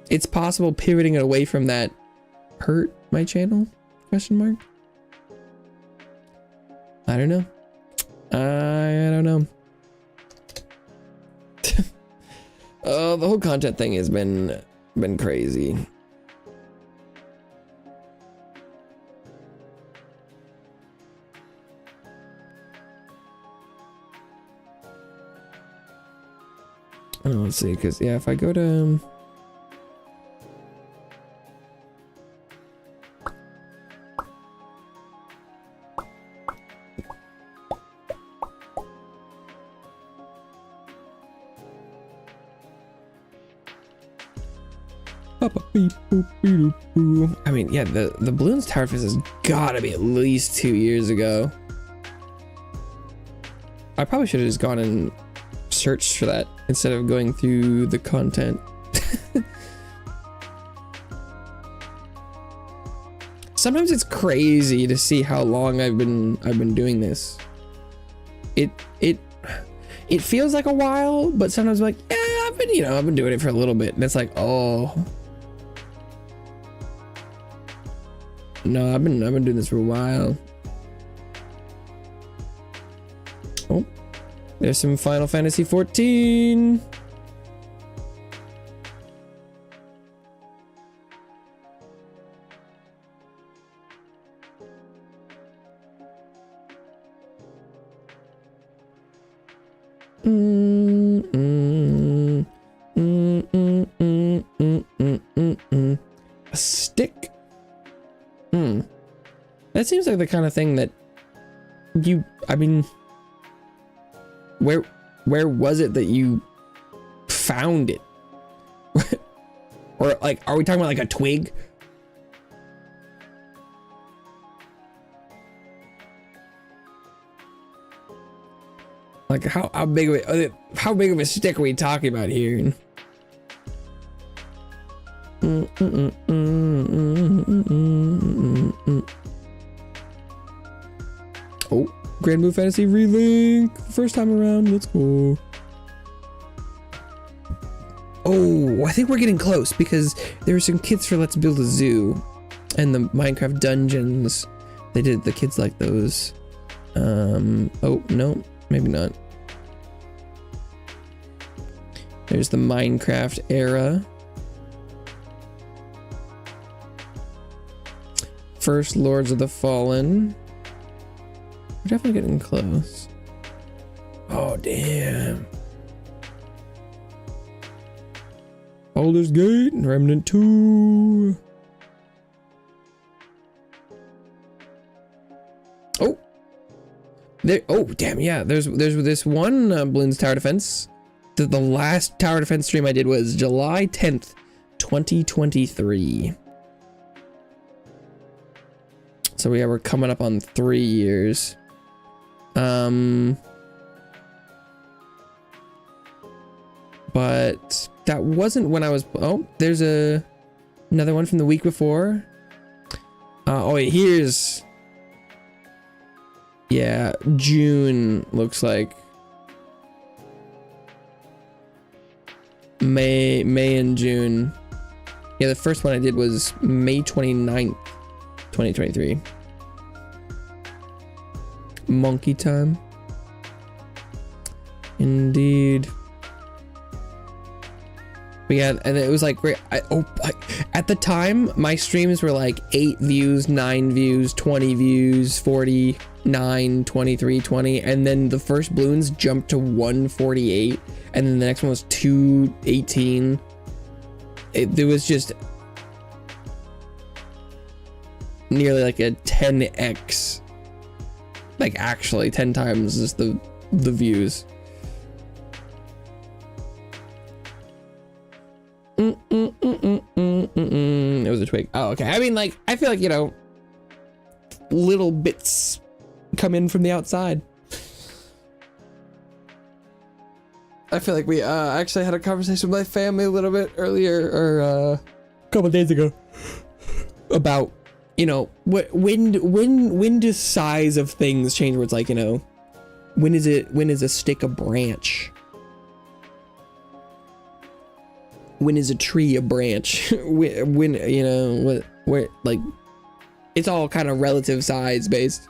it's possible pivoting it away from that hurt my channel? ? I don't know. I don't know. The whole content thing has been crazy. Oh, let's see, because yeah, if I go to I mean, yeah, the Bloons Tower Defense has gotta be at least 2 years ago. I probably should have just gone and searched for that instead of going through the content. Sometimes it's crazy to see how long I've been doing this. It feels like a while, but sometimes I'm like, yeah, I've been doing it for a little bit, and it's like, oh no, I've been doing this for a while. Oh, there's some Final Fantasy 14. A stick. That seems like the kind of thing that I mean, where was it that you found it? Or like, are we talking about like a twig? Like how big of a stick are we talking about here? Oh, Grand Blue Fantasy Relink, first time around. Let's go. Oh, I think we're getting close because there are some kits for Let's Build a Zoo. And the Minecraft dungeons, the kids like those. Oh, no, maybe not. There's the Minecraft era. First Lords of the Fallen. We're definitely getting close. Oh, damn. Baldur's Gate and Remnant 2. Oh. There. Oh, damn. Yeah. There's this one Bloons Tower Defense. The last Tower Defense stream I did was July 10th, 2023. So yeah, we're coming up on 3 years. But that wasn't when I was. Oh, there's another one from the week before. Oh wait, here's. Yeah, June looks like. May and June. Yeah, the first one I did was May 29th, 2023. Monkey time. Indeed. But yeah, and it was like great. At the time, my streams were like 8 views, 9 views, 20 views, 49, 23, 20, and then the first Bloons jumped to 148, and then the next one was 218. There was just nearly like a 10x, like actually 10 times just the views. It was a twig. Oh, okay. I mean, like, I feel like, you know, little bits come in from the outside. I feel like we actually had a conversation with my family a little bit earlier, or a couple days ago, about, you know, when does size of things change? Where it's like, you know, when is a stick a branch? When is a tree a branch? when you know, where like, it's all kind of relative size based.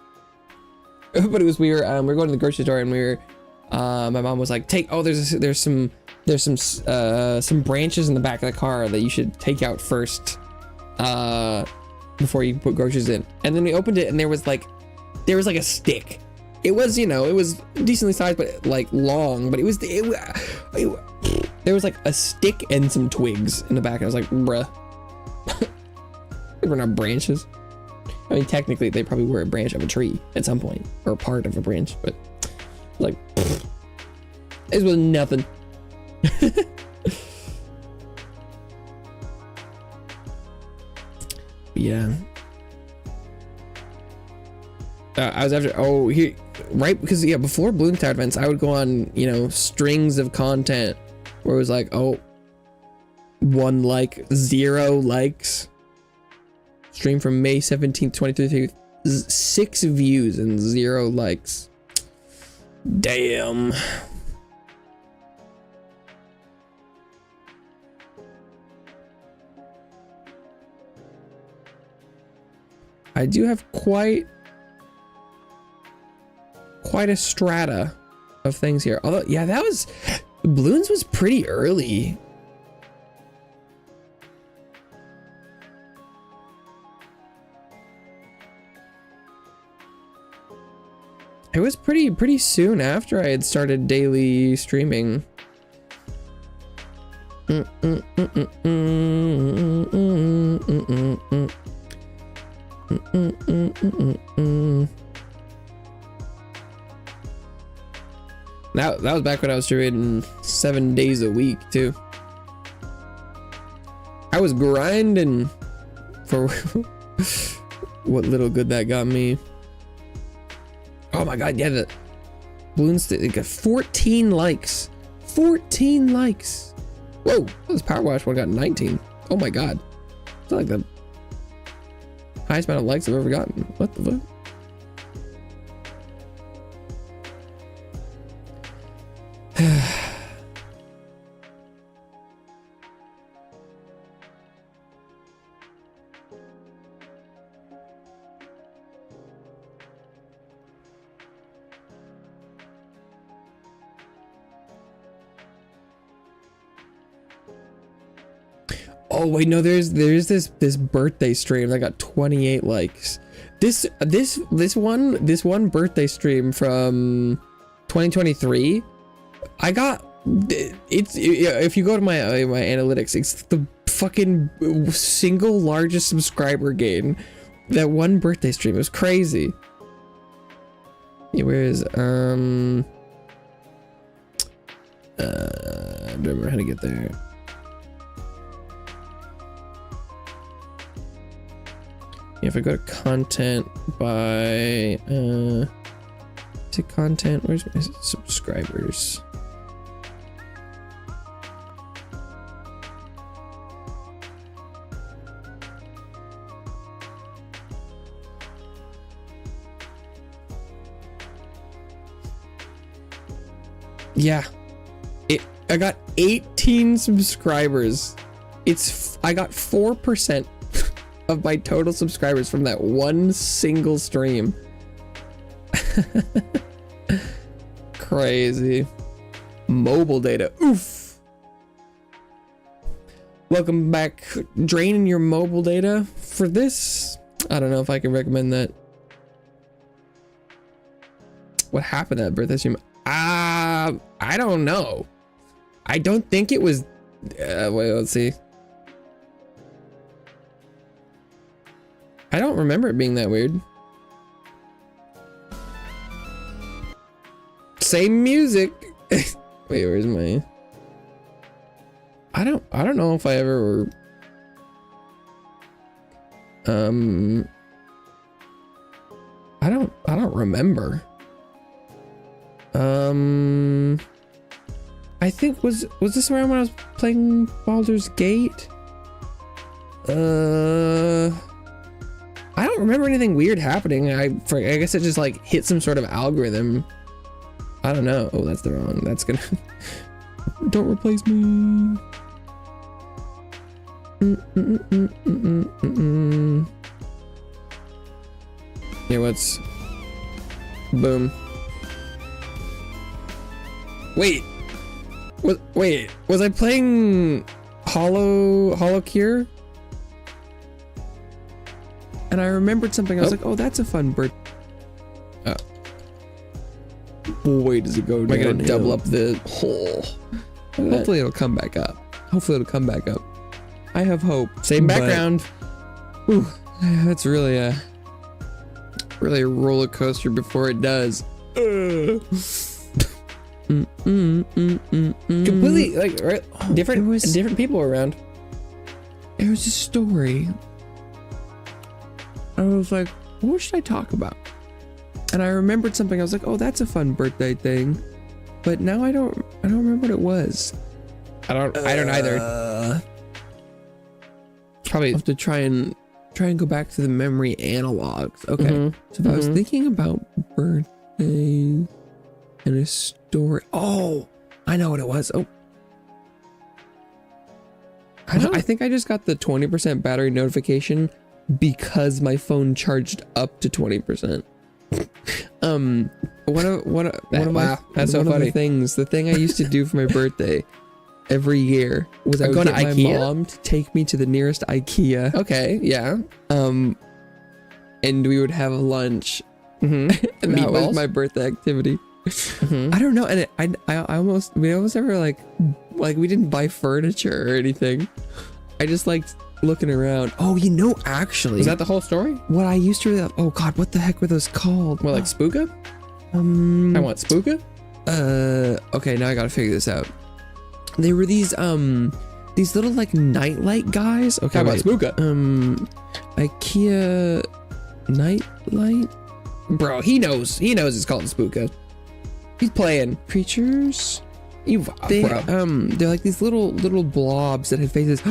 But it was, we were going to the grocery store, and we were, my mom was like, there's some branches in the back of the car that you should take out first, before you put groceries in. And then we opened it, and there was like a stick. It was, you know, it was decently sized, but like long, but there was like a stick and some twigs in the back. And I was like, bruh. They were not branches. I mean, technically, they probably were a branch of a tree at some point, or part of a branch, but like, it was nothing. Yeah. I was after, here, right? Because, yeah, before Bloons Tower events, I would go on, you know, strings of content where it was like, 1 like, 0 likes. Stream from May 17th, 2023, 6 views and 0 likes. Damn. I do have quite a strata of things here. Although, yeah, Bloons was pretty early. It was pretty soon after I had started daily streaming. That was back when I was streaming 7 days a week too. I was grinding for what little good that got me. Oh my god, yeah, the Bloons, they got 14 likes. 14 likes. Whoa, this Power Wash one got 19. Oh my god. It's not like the highest amount of likes I've ever gotten. What the fuck? Oh wait, no, there's this birthday stream that got 28 likes. This one birthday stream from 2023, I got if you go to my analytics, it's the fucking single largest subscriber gain. That one birthday stream, it was crazy. Yeah, where is I don't remember how to get there. Yeah, if I go to content by to content, where's my subscribers? Yeah, I got 18 subscribers. I got 4% of my total subscribers from that one single stream. Crazy. Mobile data. Oof. Welcome back. Draining your mobile data for this. I don't know if I can recommend that. What happened to that birthday stream? I don't know. I don't think it was. Wait, let's see. I don't remember it being that weird. Same music. Wait, where's my? I don't know if I ever. I don't remember. I think was this around when I was playing Baldur's Gate? I don't remember anything weird happening. I guess it just like hit some sort of algorithm. I don't know. Oh, that's the wrong. That's gonna. Don't replace me. Here, what's? Boom. Wait, was I playing Hollow Cure? And I remembered something. I was like, oh, that's a fun bird. Oh. Boy, does it go down. We're gonna double up the hole. Hopefully it'll come back up. I have hope. Same background. Ooh, that's really a roller coaster before it does. Completely like right, different people around. There was a story. I was like, what should I talk about? And I remembered something. I was like, oh, that's a fun birthday thing. But now I don't remember what it was. I don't either. Probably have to try and go back to the memory analogs. Okay. So if I was thinking about birthdays and a story. Oh, I know what it was. Oh, I think I just got the 20% battery notification because my phone charged up to 20%. One of the things, the thing I used to do for my birthday every year was I would get my mom to take me to the nearest IKEA. Okay, yeah. And we would have lunch. And that was my birthday activity. I don't know, and we almost never like we didn't buy furniture or anything. I just liked looking around. Oh, you know, actually, is that the whole story? What I used to really oh god, what the heck were those called? What, like Spooka? I want Spooka. Okay, now I gotta figure this out. They were these little like nightlight guys. Okay, how about Spooka? IKEA nightlight. Bro, he knows it's called Spooka. He's playing creatures. They're like these little blobs that had faces.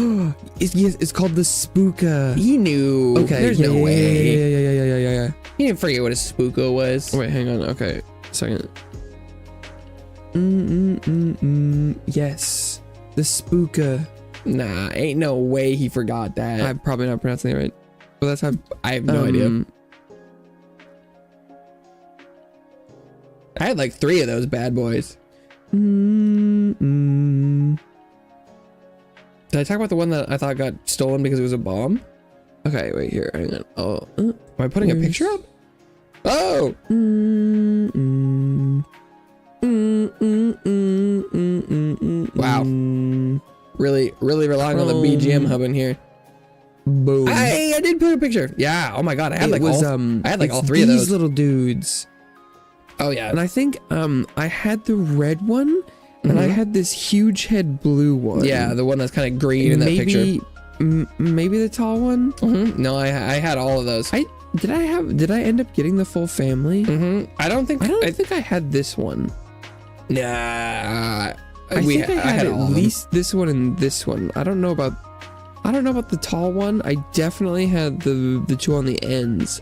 It's called the Spooka. He knew. Okay, there's no way. Yeah. He didn't forget what a Spooka was. Wait, hang on. Okay, second. Yes, the Spooka. Nah, ain't no way he forgot that. I'm probably not pronouncing it right. But that's how I have no idea. I had like 3 of those bad boys. Did I talk about the one that I thought got stolen because it was a bomb? Okay, wait here. Hang on. Oh, am I putting a picture up? Oh. Wow. Really relying on the BGM hub in here. Boom. I did put a picture. Yeah. Oh my god. I had like all three of those. These little dudes. Oh yeah. And I think I had the red one and I had this huge head blue one. Yeah, the one that's kind of green in that picture. Maybe the tall one. No, I had all of those. Did I end up getting the full family? I think I had this one. Nah. I think I had at least this one and this one. I don't know about the tall one. I definitely had the two on the ends.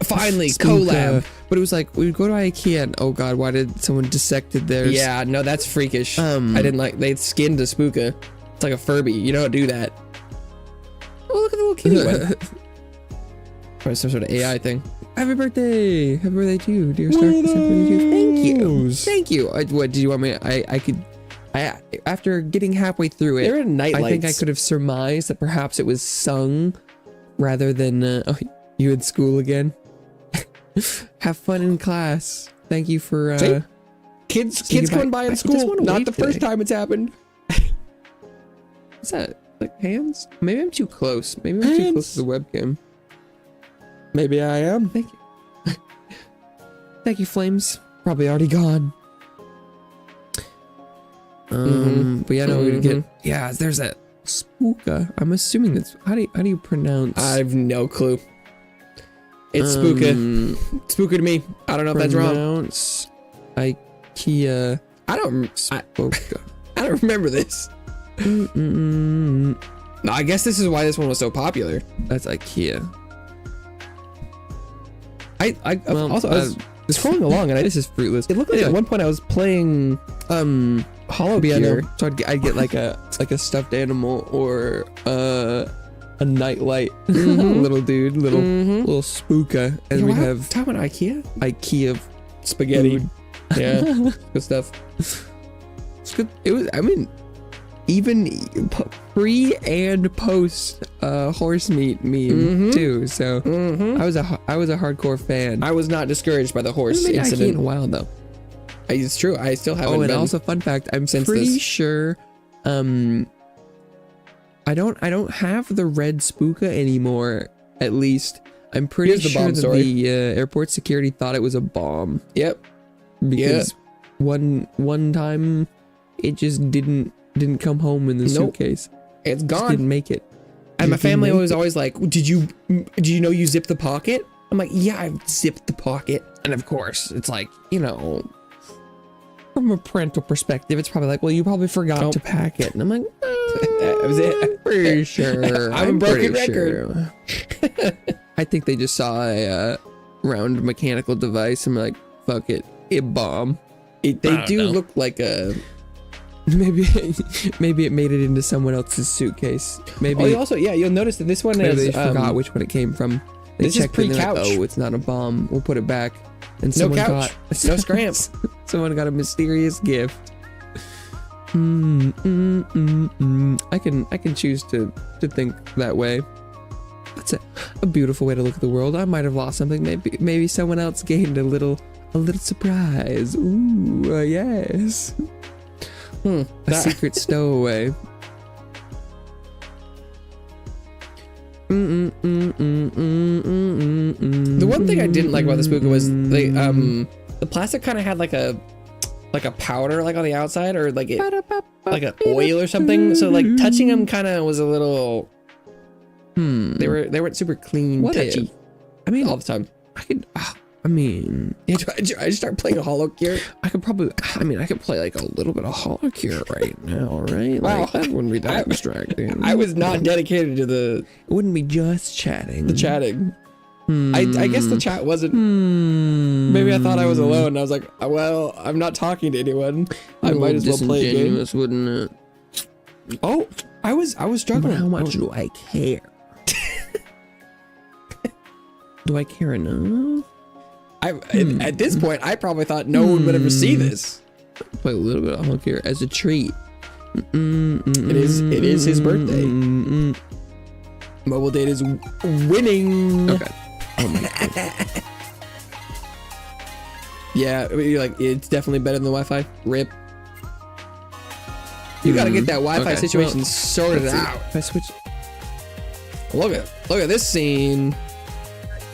Finally, collab. But it was like we would go to IKEA and oh god, why did someone dissected theirs? Yeah, no, that's freakish. I didn't like they skinned a Spooka. It's like a Furby. You don't do that. Oh, look at the little kitty one. Probably some sort of AI thing. Happy birthday! Happy birthday to you, dear Stark. Thank you. Thank you. What did you want me? I after getting halfway through it, there are night lights. I think I could have surmised that perhaps it was sung rather than you in school again. Have fun in class. Thank you for kids coming by in school. Not the first time it's happened. What's that? Like hands? Maybe I'm too close. Maybe I'm too close to the webcam. Maybe I am. Thank you. Thank you, Flames. Probably already gone. But yeah, no, we get. Yeah, there's that Spooka. I'm assuming that's how do you pronounce? I have no clue. It's Spooka. Spooka to me. I don't know if that's wrong. Pronounce IKEA. I don't remember this. No, I guess this is why this one was so popular. That's IKEA. I was scrolling along and this is fruitless. It looked like at one point I was playing Hollow Gear, so I'd get like a stuffed animal or a nightlight, little dude, little Spooka, and we'd have talking about IKEA spaghetti. Food. Yeah, good stuff. It's good. It was. I mean, even pre and post horse meat meme too. So I was a hardcore fan. I was not discouraged by the horse incident in a while though. It's true. I still haven't. Oh, and also fun fact, I'm pretty sure. I don't have the red Spooka anymore. At least I'm pretty sure that the airport security thought it was a bomb. Yep. Because one time it just didn't come home in the suitcase. It's gone. Just didn't make it. And my family was always like, did you know you zipped the pocket? I'm like, yeah, I zipped the pocket. And of course, it's like, you know, from a parental perspective, it's probably like, well, you probably forgot to pack it. And I'm like, that was it. I'm pretty sure. I'm a broken record. Sure. I think they just saw a round mechanical device and were like, fuck it, a bomb. They do look like a... Maybe it made it into someone else's suitcase. Maybe. Oh, also, yeah, you'll notice that this one is. They forgot which one it came from. They this checked is pre-couch. Like, oh, it's not a bomb. We'll put it back. And no couch. No scramps. Someone got a mysterious gift. I can choose to think that way. That's a beautiful way to look at the world. I might have lost something. Maybe someone else gained a little surprise. Ooh, yes. A secret stowaway. The one thing I didn't like about the Spooka was the plastic kind of had like a powder like on the outside, or like an oil or something. So like touching them kind of was a little. They weren't super clean, touchy. I mean, all the time. I just start playing a Hollow Gear. I could play like a little bit of Hollow Gear right now, right? Wow, like, that wouldn't be that distracting. I was not dedicated to the. It wouldn't be just chatting. The chatting. I guess the chat wasn't. Maybe I thought I was alone. I was like, well, I'm not talking to anyone. I might as well play a game. Wouldn't it? Oh, I was struggling. But how much do I care? Do I care enough? At this point, I probably thought no one would ever see this. Play a little bit of Hollow Gear as a treat. It is his birthday. Mobile data is winning. Okay. Oh my God. Yeah, you're like, it's definitely better than the Wi-Fi. RIP. You gotta get that Wi-Fi situation sorted out. If I switch. Look at this scene.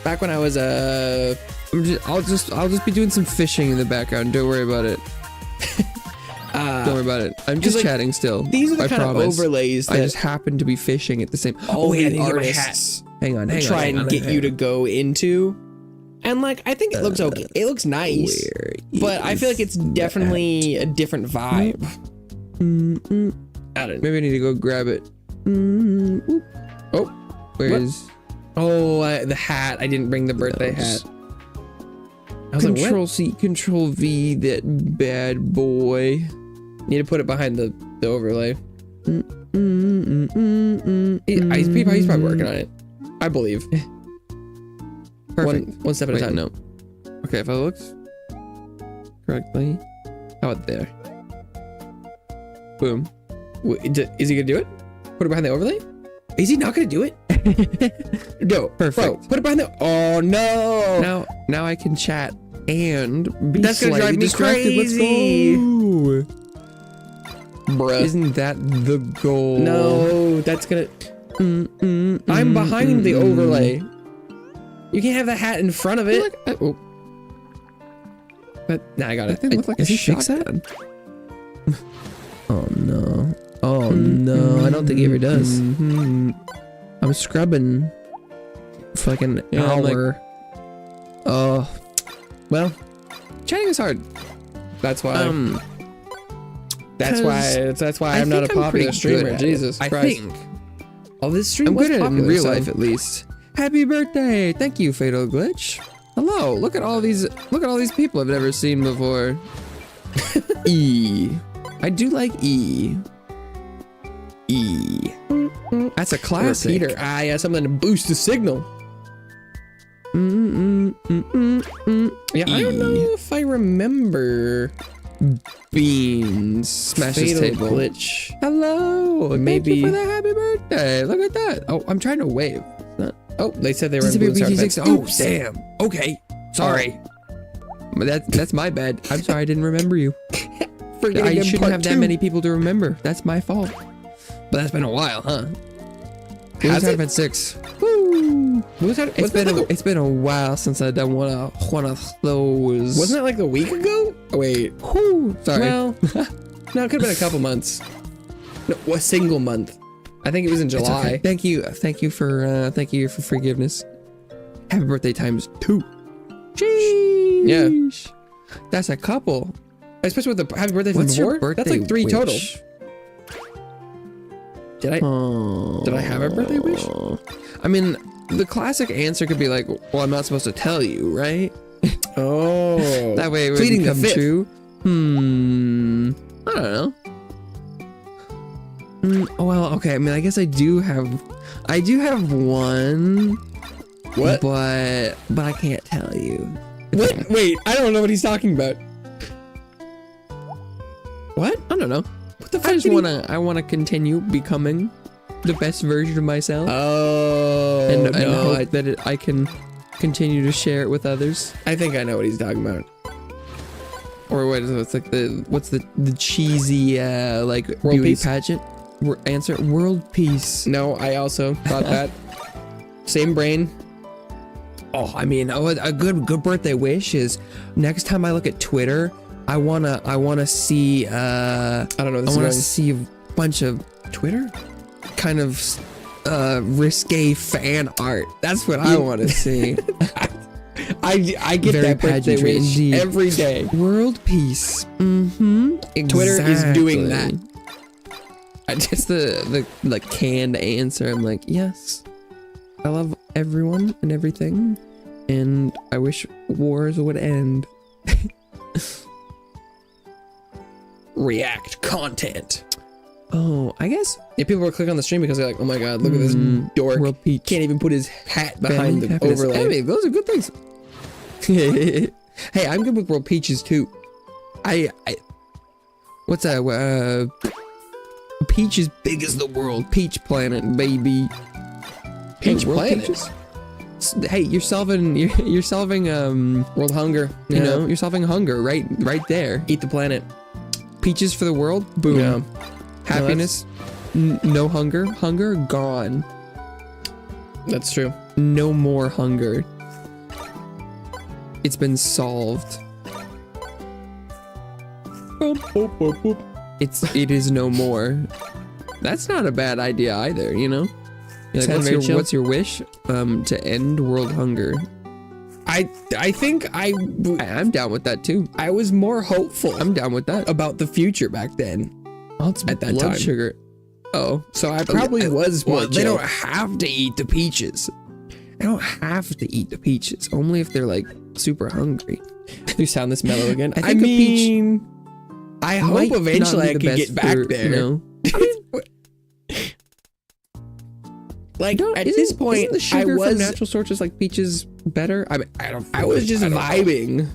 Back when I was I'll just be doing some fishing in the background. Don't worry about it. Don't worry about it. I'm just chatting still. These are the kind of overlays that I just happen to be fishing at the same. all the the artists Hang on. try and get you to go into. And like, I think it looks okay. It looks nice, but I feel like it's definitely a different vibe. I don't know. Maybe I need to go grab it. Oh, where is? Oh, the hat. I didn't bring the birthday hat. I was Control like, C, Control V, that bad boy. need to put it behind the overlay. He's probably working on it. I believe. Perfect. One step at a time. No. Okay, if I look correctly, how about there? Boom. Is he gonna do it? Put it behind the overlay? Is he not gonna do it? No. Perfect. Bro, put it behind the. Oh no. Now I can chat and be That's gonna drive me distracted. crazy. Let's go. Bruh. Isn't that the goal? No, that's gonna. I'm behind the overlay. You can't have the hat in front of it. But nah, I got it. That thing looked like a shotgun. Oh no. Oh no, I don't think he ever does. I'm scrubbing for like an hour. Oh, well, Chatting is hard. That's why. That's why I'm not a popular streamer. Jesus Christ. I think Oh, this stream I'm was good popular in real life at least. Happy birthday! Thank you, Fatal Glitch. Hello. Look at all these people I've never seen before. E. I do like E. E. That's a classic. Peter. Yeah, something to boost the signal. Yeah, I don't know if I remember. Beans. Smash this table. Glitch. Hello. Maybe. Thank you for the happy birthday. Look at that. Oh, I'm trying to wave. Oh, they said they were in Blue Star Defense. Oh, damn. Okay. Sorry. That's my bad. I'm sorry I didn't remember you. I shouldn't have that many people to remember. That's my fault. But that's been a while, huh? Blue Star Defense 6. Woo! It's been a while since I've done one of those. Wasn't that like a week ago? Oh, wait. Whew, sorry. Well, no, it could have been a couple months. No, a single month. I think it was in July. Okay. Thank you for forgiveness. Happy birthday times 2. Jeez. Yeah. That's a couple. Especially with the happy birthday from What's before. your birthday That's like 3 wish? total. Did I have a birthday wish? I mean, the classic answer could be like, well, I'm not supposed to tell you, right? Oh. That way it would Pleading the become fifth. true. I don't know. Well, okay. I mean, I guess I do have one. What? But I can't tell you. What? Wait, I don't know what he's talking about. What? I don't know. What the fuck? I wanna continue becoming the best version of myself. Oh. And no, hope that I can continue to share it with others. I think I know what he's talking about. Or what is it? It's like what's the cheesy like World beauty peace? pageant answer? World peace. No, I also thought that. Same brain. Oh, I mean, a good birthday wish is next time I look at Twitter, I wanna see I don't know. I wanna see a bunch of Twitter kind of risque fan art. That's what I want to see. I get Very that birthday pageantry wish indeed. every day. World peace. Exactly. Twitter is doing that. It's the canned answer. I'm like, yes, I love everyone and everything, and I wish wars would end. React content. Oh, I guess Yeah, people were clicking on the stream because they're like, oh my god, look at this dork. World peach. Can't even put his hat behind the Happiness. overlay. Hey, those are good things. Hey, I'm good with world peaches too. I what's that? Peach is big as the world. Peach Planet, baby. Peach World Planet. Peaches? Hey, you're solving World hunger. you know, you're solving hunger right there. Eat the planet. Peaches for the world. Boom. Yeah. Happiness. No hunger. Hunger gone. That's true. No more hunger. It's been solved. It is no more. That's not a bad idea either, you know? You're like, Sounds very chill. what's your wish? To end world hunger. I think I'm down with that too. I was more hopeful I'm down with that. about the future back then. Oh, it's at that blood time. sugar. Oh, So I probably was more well, they chill. don't have to eat the peaches. They don't have to eat the peaches. Only if they're like super hungry. You sound this mellow again. I think a peach I might hope eventually not I be the can best get back for, there. You know? Like at Isn't- this point, isn't the sugar I was from natural sources like peaches better. I mean, I was just I don't know. vibing.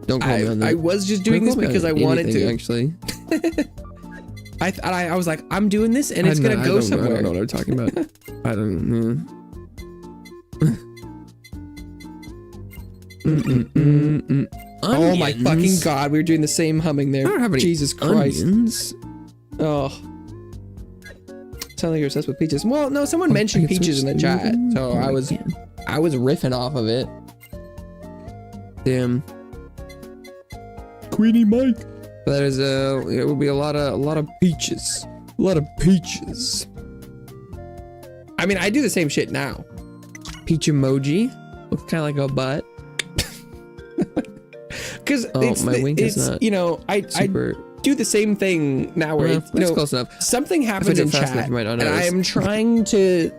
Don't call me on that. I was just doing Don't this call me because I on wanted anything, to. Actually, I was like, I'm doing this and it's gonna go somewhere. I don't know what I'm talking about. I don't. Oh my Onions? fucking god, we were doing the same humming there. I don't have any Jesus Christ. onions. Oh. Sound like you're obsessed with peaches. Well, no, someone mentioned peaches in the chat, so I was riffing off of it. Damn. Queenie Mike. That is it would be a lot of peaches. A lot of peaches. I mean, I do the same shit now. Peach emoji. Looks kind of like a butt. Because my wink is not you know, I Super. do the same thing now where it's, you That's know, close enough. something happens do in it fast chat enough, you might not and I notice. am trying to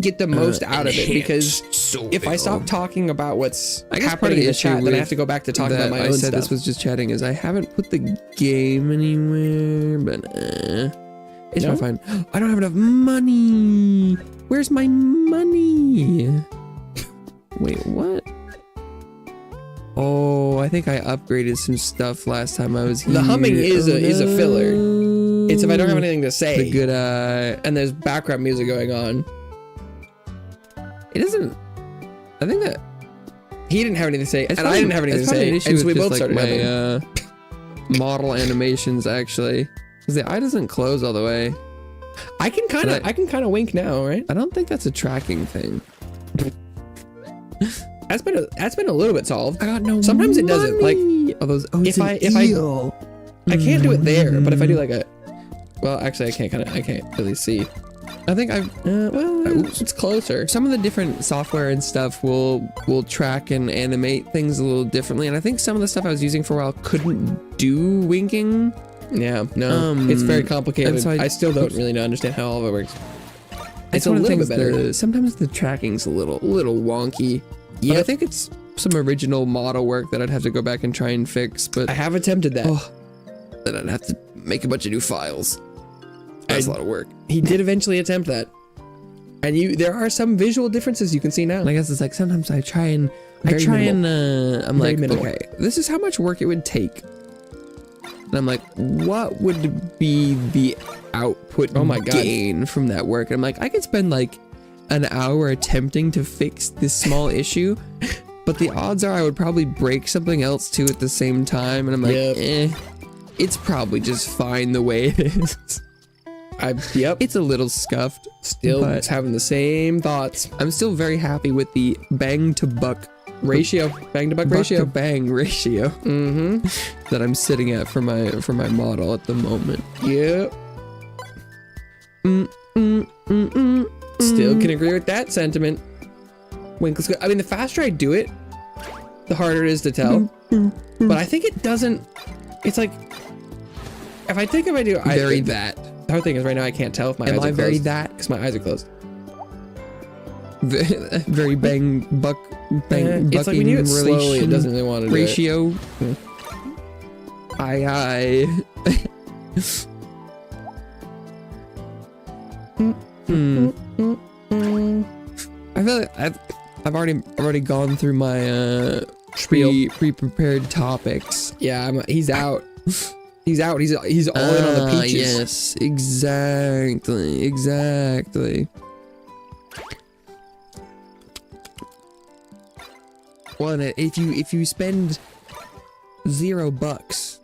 get the most out of it because so if I stop talking about what's I guess part happening of in the the chat, issue then I with have to go back to talking about my I own said stuff. this was just chatting is I haven't put the game anywhere, but it's No? not fine. I don't have enough money. Where's my money? Wait, what? Oh, I think I upgraded some stuff last time I was here. The humming is a filler. It's if I don't have anything to say. The good and there's background music going on. It doesn't. I think that He didn't have anything to say, it's and I didn't have anything to probably say, an and issue so we with both just, started like, having. my model animations actually, because the eye doesn't close all the way. I can kind of wink now, right? I don't think that's a tracking thing. That's been a little bit solved. I got no. Sometimes it doesn't, like, oh, those. Oh, it's if I eel. I can't do it there, but if I do like a, well, actually I can't really see. I think I've. Oops. It's closer. Some of the different software and stuff will track and animate things a little differently, and I think some of the stuff I was using for a while couldn't do winking. Yeah, no, it's very complicated. and so I still don't really understand how all of it works. It's a one of the little things. bit better. Sometimes the tracking's a little wonky. Yeah, Yep. I think it's some original model work that I'd have to go back and try and fix, but I have attempted that. then I'd have to make a bunch of new files. That's a lot of work. He did eventually attempt that, and there are some visual differences you can see now. And I guess it's like sometimes I try and I'm Very like, minimal. okay, this is how much work it would take. And I'm like, what would be the output Oh my God. gain from that work? And I'm like, I could spend like an hour attempting to fix this small issue, but the odds are I would probably break something else too at the same time. And I'm like, it's probably just fine the way it is. Yep. It's a little scuffed. Still but having the same thoughts. I'm still very happy with the bang to buck Ratio, bang to buck buck ratio. to bang ratio Mm-hmm. that I'm sitting at for my model at the moment. Yep. Still can agree with that sentiment. Winkle's good. I mean, the faster I do it, the harder it is to tell. But I think it doesn't. It's like if I do. Very that. The hard thing is right now I can't tell if my eyes are Am I closed. very that? Because my eyes are closed. Very bang buck bang. It's like when you do it slowly, it doesn't really want to ratio. do it. Aye. I feel like I've already gone through my Spiel. pre-prepared topics. Yeah, he's out. He's out. He's all in on the peaches. Yes, exactly. Well, and if you spend $0,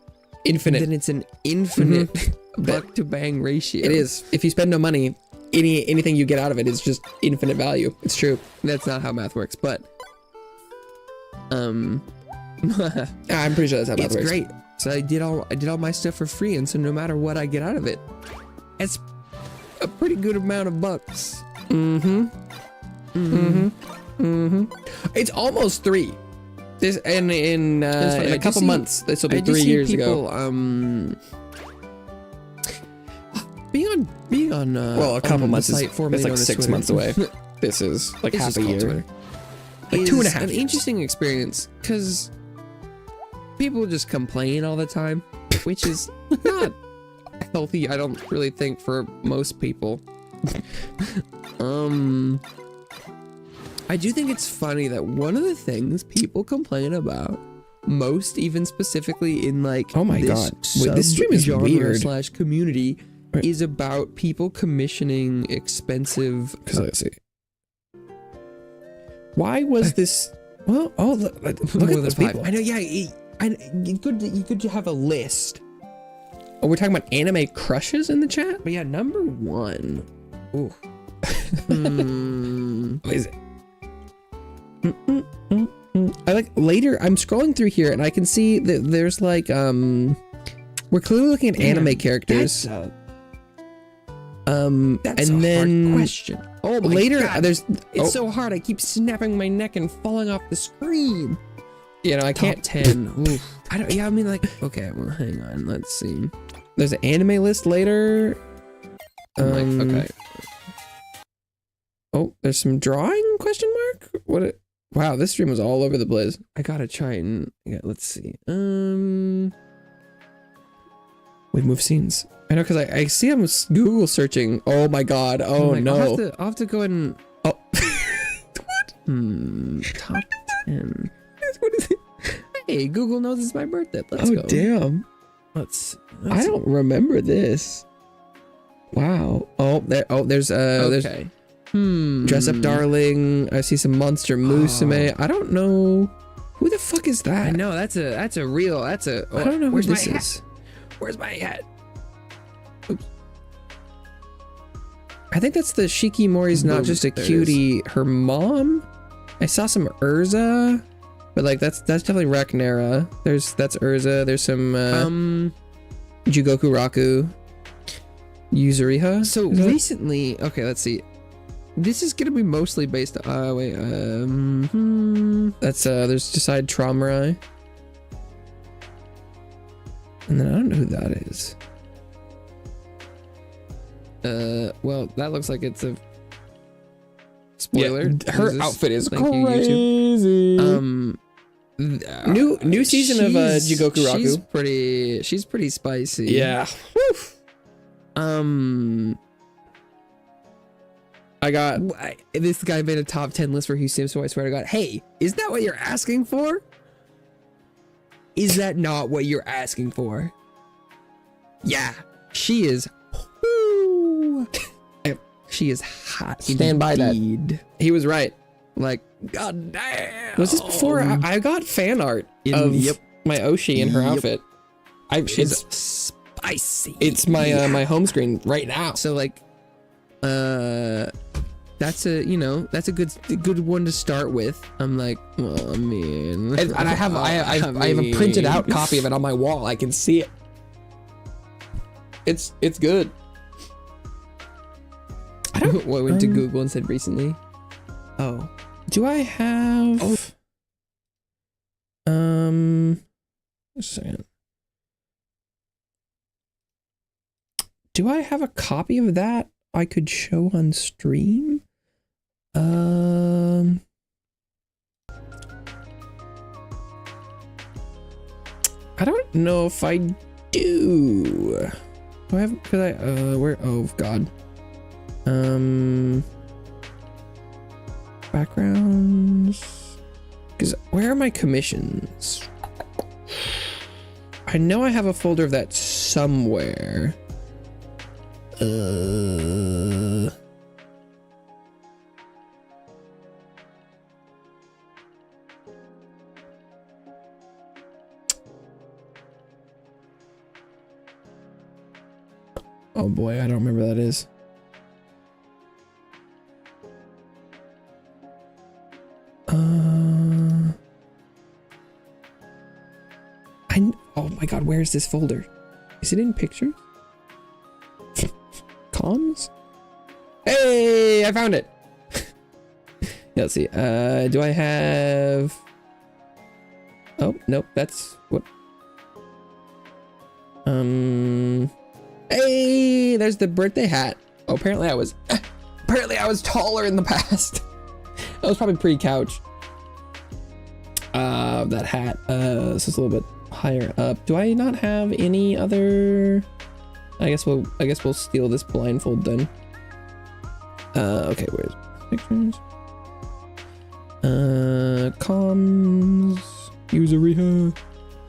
Infinite. then it's an infinite buck to bang ratio. It is. If you spend no money, anything you get out of it is just infinite value. It's true. That's not how math works, but I'm pretty sure that's how math it's works. great. So I did all my stuff for free, and so no matter what I get out of it, it's a pretty good amount of bucks. It's almost 3. This in a couple months. This will be I do 3 see years people, ago. being on Well, a couple on months the is site formerly like known as 6 Twitter. months away. This is like It's half just a called year. Twitter. Like Is 2.5 an years. interesting experience because people just complain all the time, which is not healthy. I don't really think for most people. I do think it's funny that one of the things people complain about most, even specifically in like Oh my this God. Wait, this stream is subgenre weird. slash community, Right. is about people commissioning expensive. Because let's see. Why was this? Well, look more at than those 5. people. I know, yeah. You could have a list. Oh, we're talking about anime crushes in the chat. But yeah, number 1. Ooh. What is it? I like later. I'm scrolling through here and I can see that there's like we're clearly looking at anime characters. That's And a then hard question. Oh my later God. there's It's so hard. I keep snapping my neck and falling off the screen. you know I Top can't. 10. Oof. I don't. Yeah, I mean, like, okay. Well, hang on. Let's see. There's an anime list later. Okay. Oh, there's some drawing question mark. What? Wow, this stream was all over the place. I gotta try and yeah. Let's see. We move scenes. I know because I see I'm Google searching. Oh my God. Oh like, no. I'll have to go ahead and. Oh. Top 10. What is it? Hey, Google knows it's my birthday. Let's Oh go. damn. Let's I don't remember this. Wow. Oh, there's Okay. Dress Up Darling. I see some Monster Musume. I don't know who the fuck is that. I know that's a real. I don't know who where's this my is. hat? Where's my hat? Oops. I think that's the Shikimori's not Boom, just a there it cutie. Her mom. I saw some Urza, but like that's definitely Raknera. That's Urza. There's some Jugoku Raku. Yuzuriha. So Is that- recently, okay, let's see. This is gonna be mostly based. Wait. That's there's Decide Traumarai. And then I don't know who that is. Well, that looks like it's a spoiler. Her Jesus. outfit is Thank you, YouTube. crazy. New season of Jigoku Raku. She's pretty spicy. Yeah. I got This guy made a top 10 list for Hugh Sims, so I swear to God. Hey, is that what you're asking for? Is that not what you're asking for? Yeah, she is. Woo. She is hot. Stand by that. indeed. he was right. Like, god damn. Was this before I got fan art of Yep. my Oshi in her Yep. outfit? She's spicy. It's my my home screen right now. So like, that's a that's a good one to start with. I'm like, well, I mean, And I have a printed out copy of it on my wall. I can see it. It's good. I don't. What went to Google and said recently? Oh, Do I have? Just a second. Do I have a copy of that I could show on stream? I don't know if I do. Do I have? Because I where? Oh God. Backgrounds. Because where are my commissions? I know I have a folder of that somewhere. Oh boy, I don't remember what that is. Oh my god, where is this folder? Is it in pictures? Comms? Hey, I found it. Yeah, let's see. Do I have? Oh nope, that's what. Hey, there's the birthday hat. Oh, apparently I was taller in the past. That was probably pre-couch. That hat. So it's a little bit higher up. Do I not have any other? I guess we'll steal this blindfold then. Okay, where's pictures? Comms. User reha.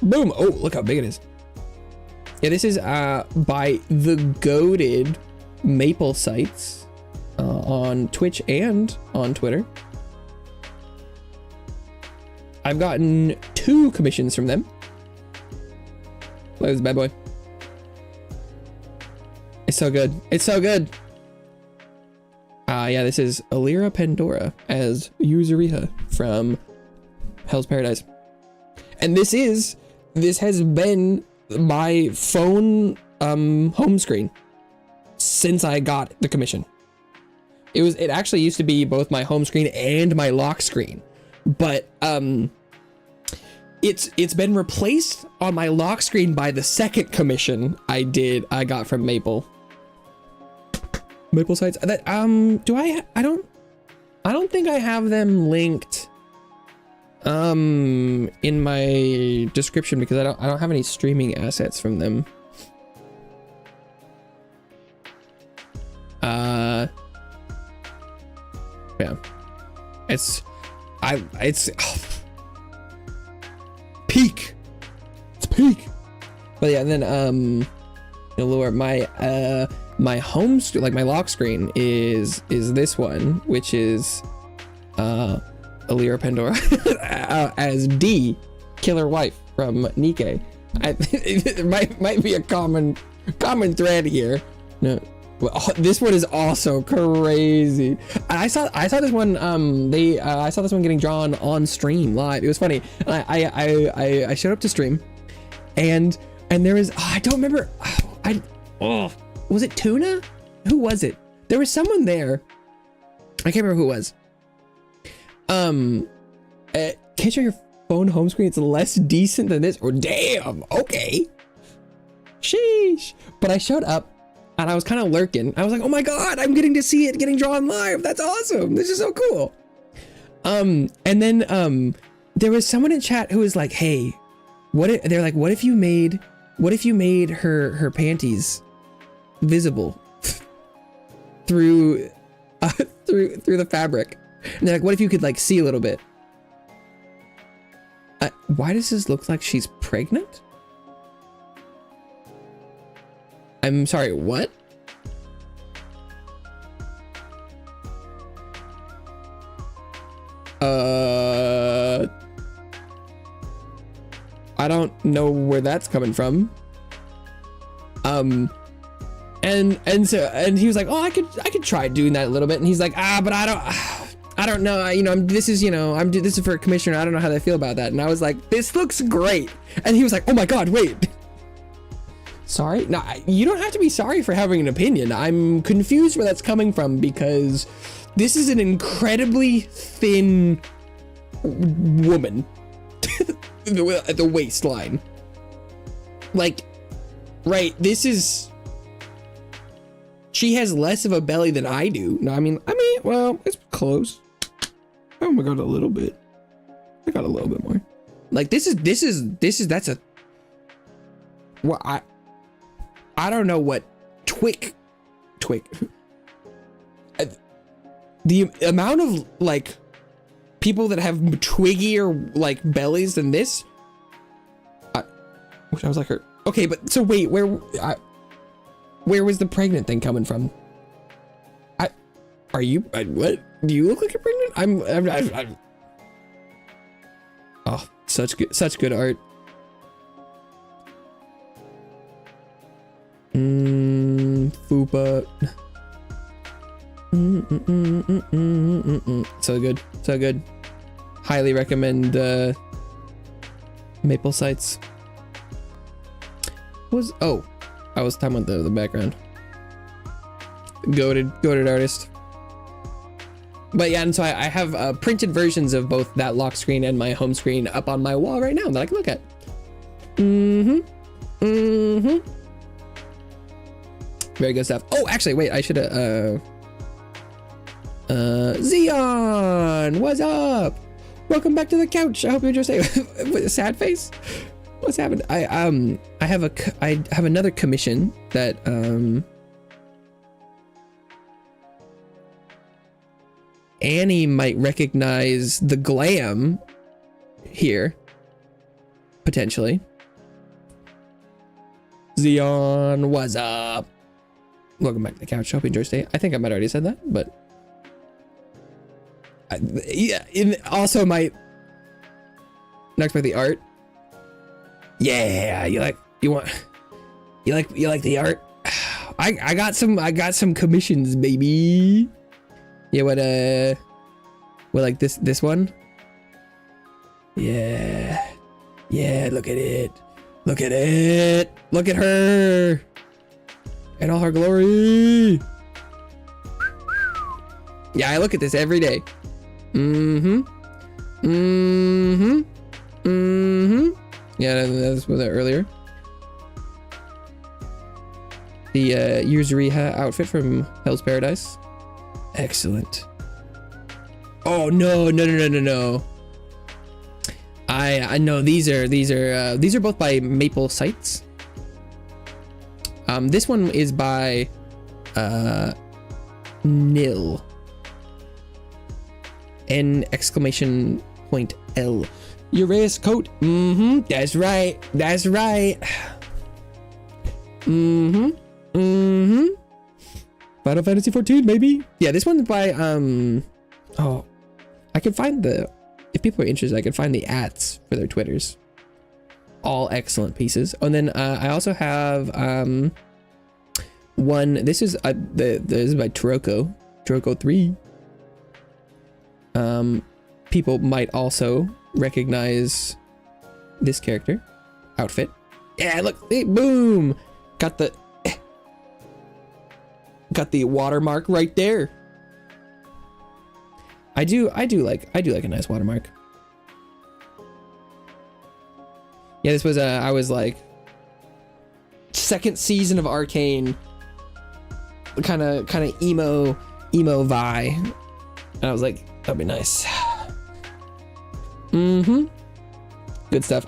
Boom. Oh, look how big it is. Yeah, this is by the goated Maple Sites on Twitch and on Twitter. I've gotten 2 commissions from them. Look at this bad boy. It's so good. It's so good. Yeah, this is Alira Pandora as Yuzuriha from Hell's Paradise. And this has been my phone home screen since I got the commission. It actually used to be both my home screen and my lock screen, but it's been replaced on my lock screen by the second commission I got from Maple Sites. That I don't think I have them linked in my description because I don't have any streaming assets from them. Yeah, it's peak. It's peak. But yeah, and then Laura, my home like my lock screen is this one, which is Alira Pandora as D, killer wife from Nikke. It might be a common thread here. No, well, this one is also crazy. I saw this one. I saw this one getting drawn on stream live. It was funny. I showed up to stream, and there was I don't remember. Was it Tuna? Who was it? There was someone there. I can't remember who it was. Can't show your phone home screen. It's less decent than this. Or damn. Okay. Sheesh. But I showed up and I was kind of lurking. I was like, oh my god, I'm getting to see it getting drawn live. That's awesome. This is so cool. And then there was someone in chat who was like, hey, what if you made her panties visible through the fabric? And they're like, what if you could like see a little bit? Why does this look like she's pregnant? I'm sorry, what? I don't know where that's coming from. And he was like, oh, I could try doing that a little bit. And he's like, but I don't know. This is for a commissioner. I don't know how they feel about that. And I was like, this looks great. And he was like, oh my god, wait. Sorry? No, you don't have to be sorry for having an opinion. I'm confused where that's coming from because this is an incredibly thin woman at the waistline. Like, right, she has less of a belly than I do. No, I mean, well, it's close. Oh my god, a little bit. I got a little bit more. Like that's a. Well, I don't know what Twig. The amount of like people that have twiggier like bellies than this. I wish I was like her. Okay, but so wait, where was the pregnant thing coming from? Are you, what? Do you look like you're pregnant? I'm oh, such good art. Fupa. So good. Highly recommend Maple Sites. I was talking about the background. Goated artist. But yeah, and so I have printed versions of both that lock screen and my home screen up on my wall right now that I can look at. Very good stuff. Oh, actually, wait, I should have, Xeon, what's up? Welcome back to the couch. I hope you enjoy staying. With a sad face. What's happened? I have another commission that, Annie might recognize the glam here, potentially. Xeon, what's up? Welcome back to the couch. Hope you enjoy stay. I think I might have already said that, but yeah. Also might not expect the art. Yeah, you like the art. I got some commissions, baby. Yeah, what like this one? Yeah, look at it. Look at her in all her glory. Yeah, I look at this every day. Yeah, that was earlier. The Yuzuriha outfit from Hell's Paradise. Excellent. Oh no. I know these are both by Maple Sites. This one is by Nil. N exclamation point L. Uraeus coat. That's right. Final Fantasy 14, maybe. Yeah, this one's by oh, I can find if people are interested, I can find the ats for their Twitters. All excellent pieces. And then I also have one. This is this is by Toroko 3. People might also recognize this character outfit. Yeah, look, hey, boom, got the watermark right there. I do like a nice watermark. Yeah, this was I was like second season of Arcane, kind of emo vi, and I was like, that'd be nice. Good stuff.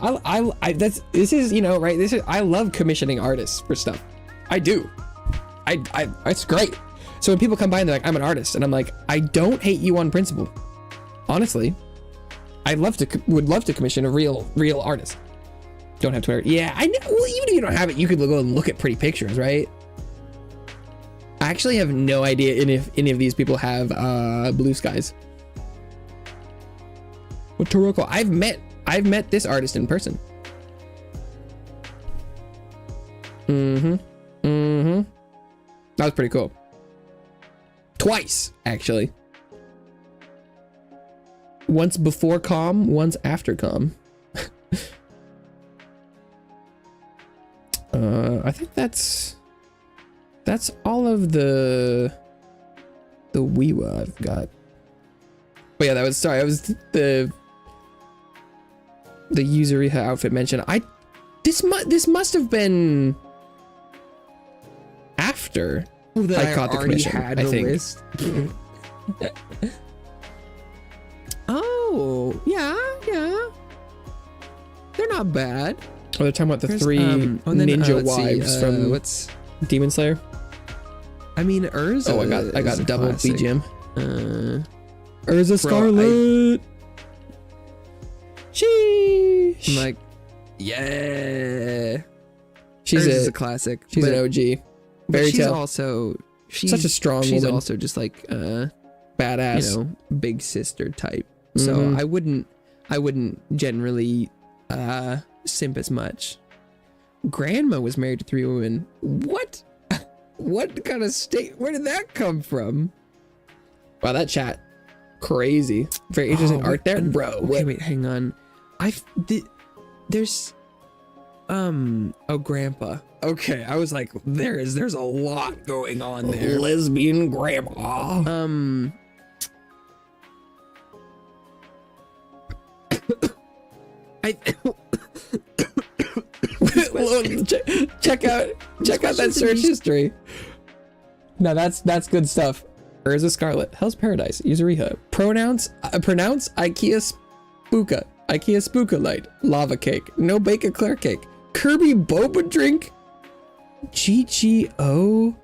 This is, you know, right, I love commissioning artists for stuff. I do. It's great. So when people come by and they're like, I'm an artist, and I'm like, I don't hate you on principle. Honestly, would love to commission a real artist. Don't have Twitter. Yeah, I know. Well, even if you don't have it, you could go and look at pretty pictures, right? I actually have no idea if any of these people have blue skies. Well, Toroko, I've met this artist in person. That was pretty cool. Twice, actually. Once before comm, once after comm. I think that's all of the Weewa I've got. But yeah, that was the Yuzuriha outfit mentioned. This must have been after I caught the commission. I think. List. Oh yeah, they're not bad. Oh, they're talking about the three ninja wives from what's Demon Slayer. I mean, Urza. Oh, I got a double classic. BGM. Bro, Urza Scarlet. Sheesh. I'm like, yeah. She's Urza's a classic. She's but- an OG. but Fairy she's tale. also Such a strong She's woman. also just like Badass. you know, big sister type. So Mhm. I wouldn't generally simp as much. Grandma was married to 3 women. What? What kind of state? Where did that come from? Wow, that chat. Crazy. Very interesting art there. Bro, Okay, wait, hang on. There's oh, grandpa. Okay, I was like, there's a lot going on there. lesbian grandma. I check out that search history. No, that's good stuff. Urza Scarlet, Hell's Paradise, Yuzuriha. Pronounce IKEA Spooka. IKEA Spooka Light. Lava Cake. No Bake Eclair Cake. Kirby Boba Drink. GGO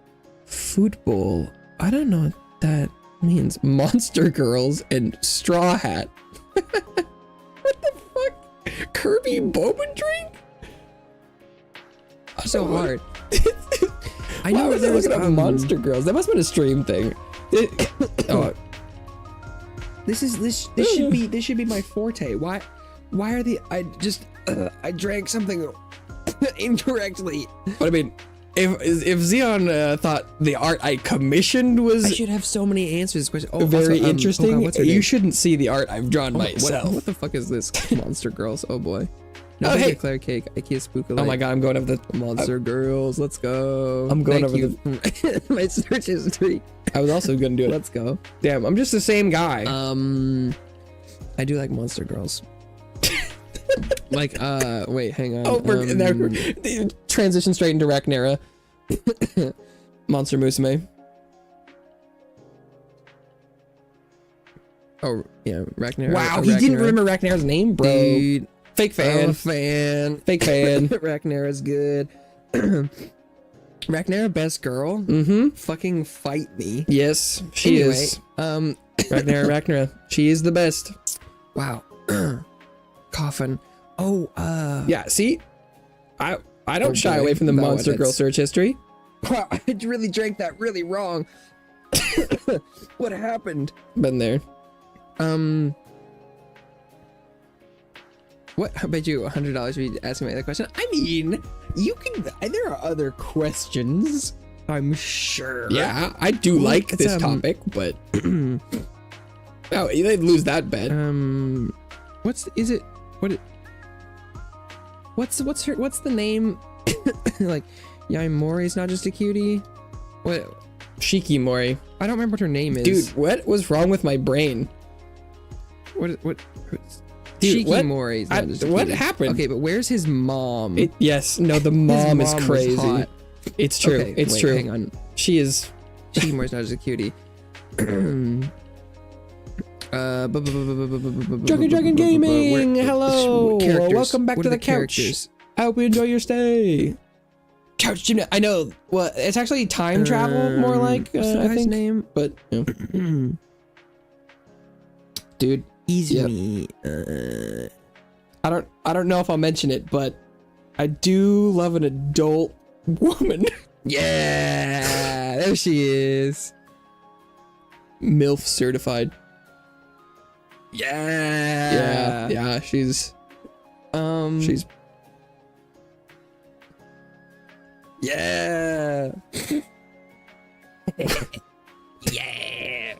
Football. I don't know what that means. Monster Girls and Straw Hat. What the fuck? Kirby Boba Drink? so hard. I know there was Monster Girls. That must have been a stream thing. Oh, This should be my forte. Why are I drank something incorrectly. but I mean, if Xeon thought the art I commissioned was I should have so many answers to this question. Oh, very also, interesting, oh God, what's her you name? shouldn't see the art I've drawn myself. What the fuck is this? Monster Girls. Oh boy. No, Oh, hey. Eclair Cake. IKEA Spooka. Oh my god, I'm going over the Monster Girls. Let's go. I'm going Thank over you. My search history. I was also gonna do it. Let's go. Damn, I'm just the same guy. I do like Monster Girls. Like, wait, hang on. Transition straight into Ragnara. Monster Musume. Oh, yeah, Ragnar. Wow, he didn't remember Ragnar's name, bro. Dude, Fake fan. I'm a fan. Fake fan. Ragnar is good. Ragnar, best girl. Mm-hmm. Fucking fight me. Yes, she Anyway, is. Ragnara. She is the best. Wow. Coffin. Oh, Yeah, see? I don't Oh, shy boy. away from the No, Monster Girl that's- search history. wow, I really drank that really wrong. What happened? Been there. What? I bet you $100 if you ask me that question. I mean, you can. There are other questions. I'm sure. Yeah, I do Well, like it's, this topic, but oh, they'd lose that bet. What's the name? Like, Yaimori's not just a cutie. What? Shikimori. I don't remember what her name is. Dude, what was wrong with my brain? What? Dude, what? Shikimori's not just a What cutie. happened? Okay, but where's his mom? Yes, no, the His mom is was crazy. hot. It's true. Okay, it's wait, true. Hang on. She is. Shikimori's not just a cutie. Dragon Dragon Gaming. Hello. Welcome back to the couch. Characters? I hope you enjoy your stay. Couch gymnast. I know. Well, it's actually time travel, more like. What's the I guy's think. name? But dude, Izumi. I don't know if I'll mention it, but I do love an adult woman. Yeah, there she is. MILF certified. Yeah. Yeah. She's Yeah. Yeah.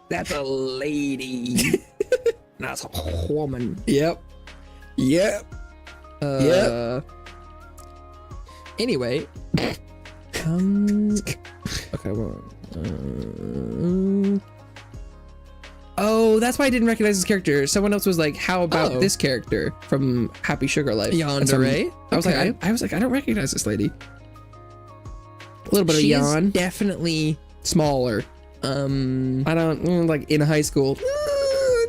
That's a lady. That's a woman. Yep. Anyway. Okay, well. Oh, that's why I didn't recognize this character. Someone else was like, "How about Oh. this character from Happy Sugar Life?" Yandere. I was Okay. like, I was like, I don't recognize this lady. A little bit of She's yawn. definitely Smaller. I don't like in high school.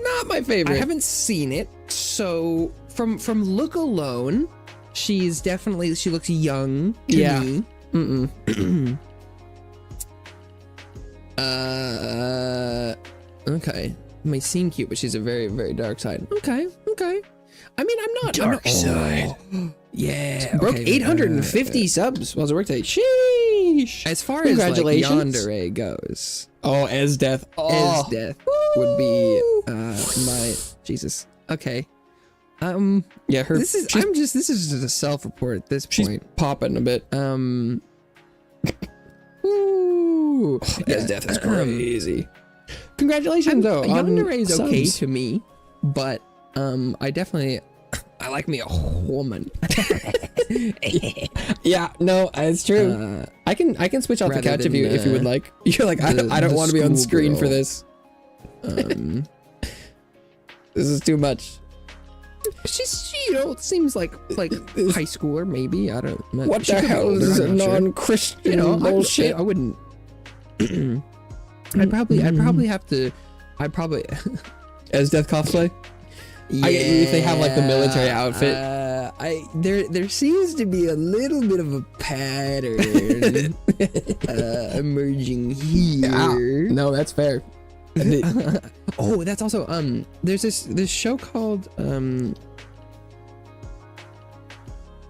Not my favorite. I haven't seen it, so from look alone, she looks young to Yeah. me. Okay. May seem cute, but she's a very, very dark side. Okay. I mean, I'm not Dark side. Yeah. broke Okay, 850 subs while it worked. Sheesh. As far as like Yandere goes, As Death. as Death would be my Jesus. Okay. Yeah, her. This is this is just a self-report at this She's point. popping a bit. Ooh, As Death is crazy. Congratulations, though. Yandere is on okay subs. to me, but I like me a woman. Yeah, no, it's true. I can switch off the rather couch if than, you would like. You're like, I don't the want to be on screen for schoolgirl. this. This is too much. She seems like high schooler maybe. I don't know. What She the could be hell older, is I'm not sure. non-Christian bullshit? I wouldn't. I'd probably have to. As Death cosplay? If they have like the military outfit. There seems to be a little bit of a pattern emerging here. No, that's fair. Oh, that's also there's this show called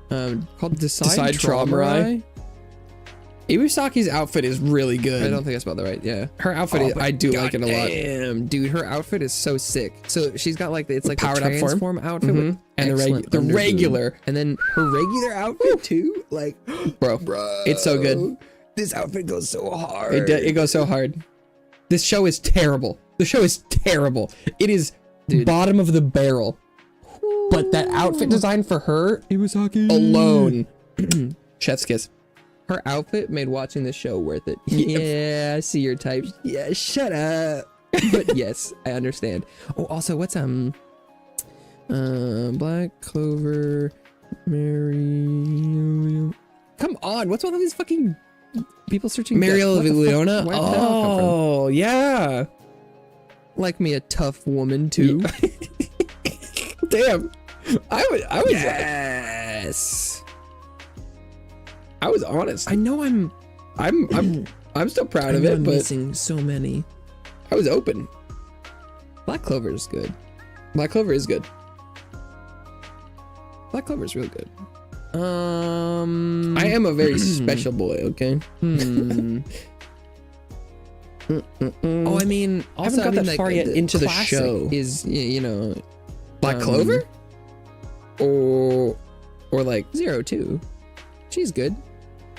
Decide Traumarai. Ibusaki's outfit is really good. I don't think I spelled that right. Yeah. Her outfit, I do like it a lot. Damn, dude, her outfit is so sick. So she's got like it's like Powered the up form? transform outfit with And excellent the underboob. regular, and then her regular outfit too. Like, bro, it's so good. This outfit goes so hard. It goes so hard. This show is terrible. The show is terrible. It is bottom of the barrel. But that outfit design for her, Ibusaki alone, chef's kiss. Her outfit made watching this show worth it. Yeah. Yeah, I see your type. Yeah, shut up. But yes, I understand. Oh, also, what's Black Clover, Mary. Come on, what's with all these fucking people searching? Mariel What the fuck? Leona. Where did that all come from? Oh yeah. Like me a tough woman too. Damn. I was Yes. I was honest. I know I'm still proud of I'm it, but missing so many. I was open. Black Clover is good. Black Clover is good. Black Clover is real good. I am a very special boy, okay? Oh, I mean, also, haven't got that like, far yet into the classic show. Is Black Clover? Or like 02. She's good.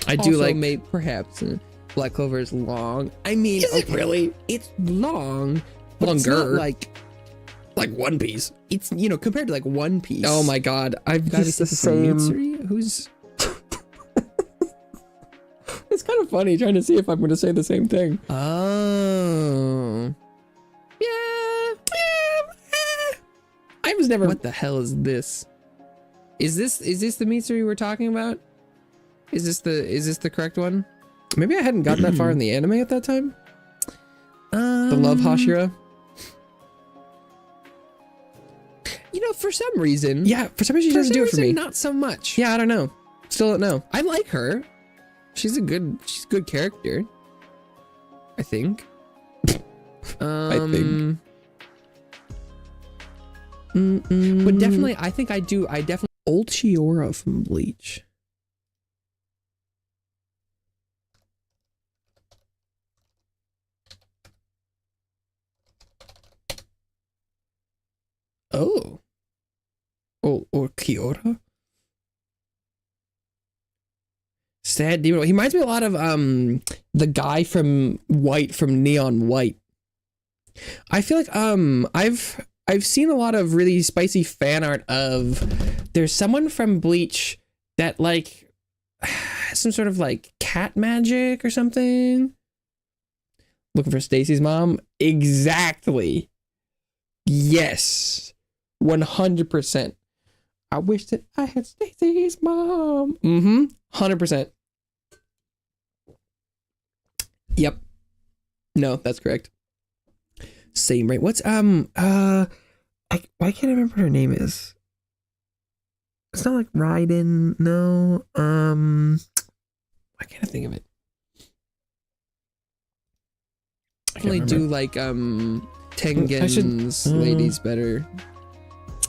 I do Also, like perhaps Black Clover is long. I mean, Is it really? It's long, but it's Longer. not like One Piece. it's compared to like One Piece. Oh my god. I've got This the is from same. Mitsuri, who's It's kind of funny trying to see if I'm going to say the same thing. oh yeah. I was never. What the hell is this? Is this the Mitsuri we're talking about? Is this the correct one? Maybe I hadn't gotten that far in the anime at that time. The Love Hashira. For some reason. Yeah, for some reason she doesn't do it for me. Not so much. Yeah, I don't know. Still don't know. I like her. She's a good character. I think. I think. But definitely, I think I do. I definitely. Old Shiora from Bleach. Oh. Or Kiora? Sad Demon. He reminds me a lot of the guy from White from Neon White. I feel like I've seen a lot of really spicy fan art of there's someone from Bleach that like some sort of like cat magic or something. Looking for Stacy's mom? Exactly. Yes. 100%. I wish that I had Stacy's mom. 100%. Yep. No, that's correct. Same right. What's why can't I remember what her name is? It's not like Raiden. No. Why can't I think of it? I can't Definitely remember. do like Tengen's ladies better.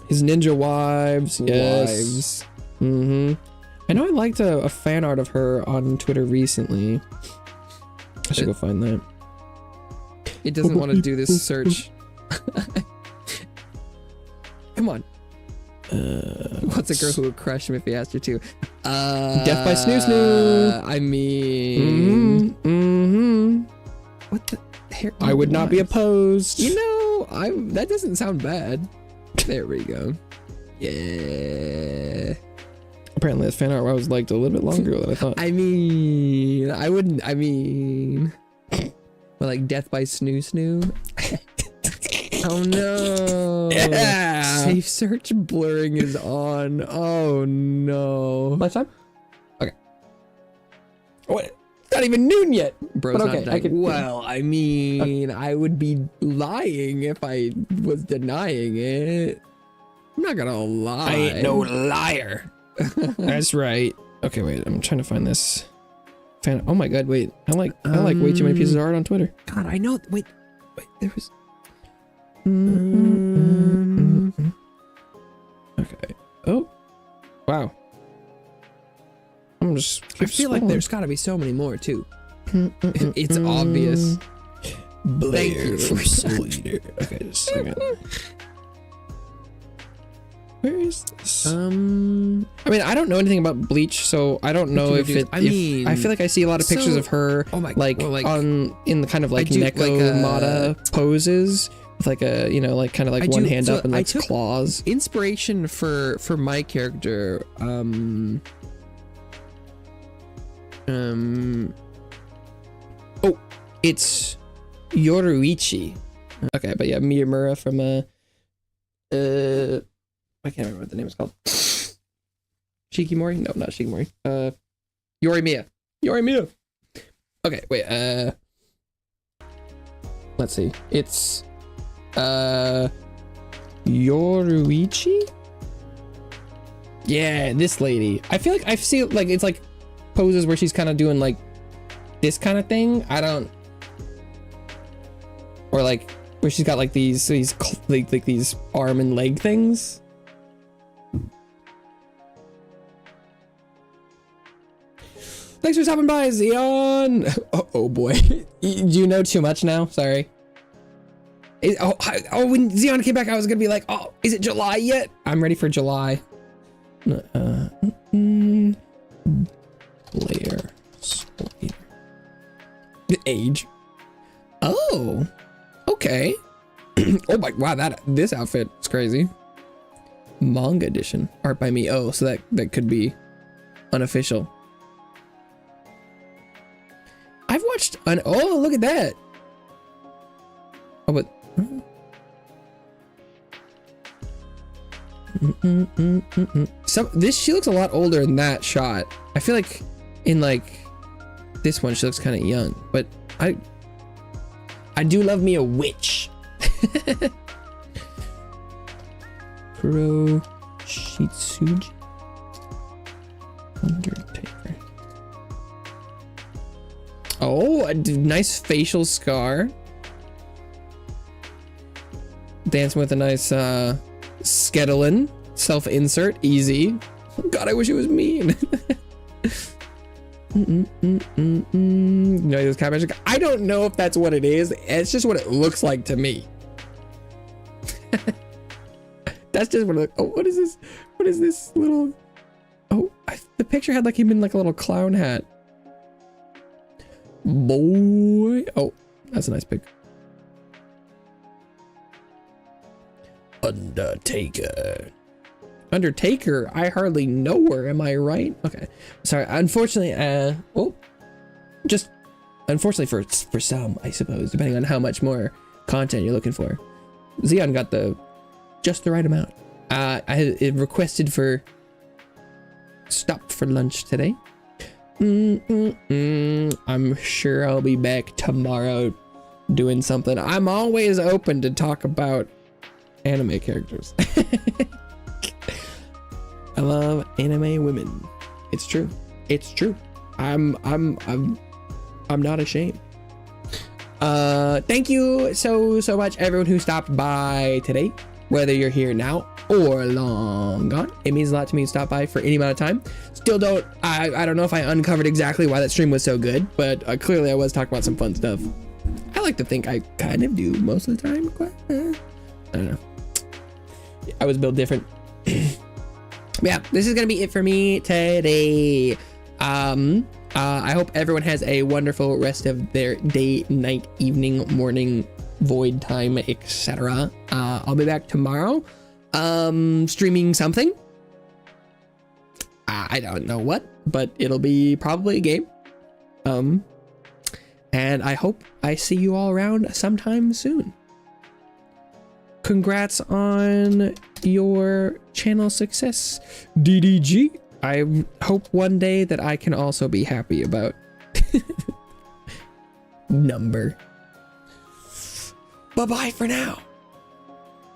His ninja wives. Yes. Wives. I know I liked a fan art of her on Twitter recently. I should go find that. It doesn't want to do this search. Come on. What's a girl who would crush him if he asked her to? Death by Snoo Snoo. I mean, what the? I would not be opposed. You know, that doesn't sound bad. There we go. Yeah. Apparently, this fan art was liked a little bit longer than I thought. I mean, I wouldn't. I mean, well, like Death by Snoo Snoo. Oh no! Yeah. Safe search blurring is on. Oh no! Last time? Okay. What? It's not even noon yet. Bro's But okay, not dying. I could- Well, I mean, I would be lying if I was denying it. I'm not gonna lie. I ain't no liar. That's right. Okay, wait. I'm trying to find this fan. Oh my god, wait. I like way too many pieces of art on Twitter. God, I know. Wait. There was. Okay. Oh. Wow. I'm just. I feel like there's got to be so many more too. It's obvious. Blair Thank you. from Soul Eater. Okay, just a second. Where is this? I mean, I don't know anything about Bleach, so I don't know if it. I mean, I feel like I see a lot of pictures so- of her, Oh my, like, well, like in the kind of like I do, Neko like, Mata poses, with like a like kind of like I one do- hand so up and I like took- claws. inspiration for my character. Oh, it's Yoruichi. Okay, but yeah, Miyamura from I can't remember what the name is called. Shikimori? No, not Shikimori. Yorimiya. Yorimiya. Okay, wait, let's see. It's Yoruichi? Yeah, this lady. I feel like I've seen like it's like poses where she's kind of doing like this kind of thing. I don't, or like where she's got like these like these arm and leg things. Thanks for stopping by, Xeon. Oh boy, do you know too much now? Sorry. When Xeon came back, I was gonna be like, oh, is it July yet? I'm ready for July. Blair. The age. Oh, okay. Oh my, wow, this outfit is crazy. Manga edition, art by me. Oh, so that could be unofficial. I've watched oh, look at that. Oh, but she looks a lot older in that shot. I feel like in like this one she looks kind of young, but I do love me a witch. Kuro Shitsuji Undertaker. Oh, a nice facial scar. Dancing with a nice Skedolin. Self-insert, easy. God, I wish it was mean. No, this cat magic. I don't know if that's what it is. It's just what it looks like to me. That's just what it. Oh, what is this? What is this little? Oh, the picture had like him in like a little clown hat. Boy. Oh, that's a nice pic. Undertaker. I hardly know her. Am I right? Okay. Sorry. Unfortunately, just unfortunately for some, I suppose, depending on how much more content you're looking for. Xeon got just the right amount. I had requested for stop for lunch today. I'm sure I'll be back tomorrow doing something. I'm always open to talk about anime characters. I love anime women. It's true. It's true. I'm not ashamed. Thank you so much everyone who stopped by today, whether you're here now or long gone. It means a lot to me to stop by for any amount of time. Still don't, I don't know if I uncovered exactly why that stream was so good, but clearly I was talking about some fun stuff. I like to think I kind of do most of the time. I don't know. I was built different. Yeah, this is gonna be it for me today. I hope everyone has a wonderful rest of their day, night, evening, morning, void time, etc. I'll be back tomorrow, streaming something. I don't know what, but it'll be probably a game. And I hope I see you all around sometime soon. Congrats on your channel success, DDG. I hope one day that I can also be happy about number. Bye-bye for now.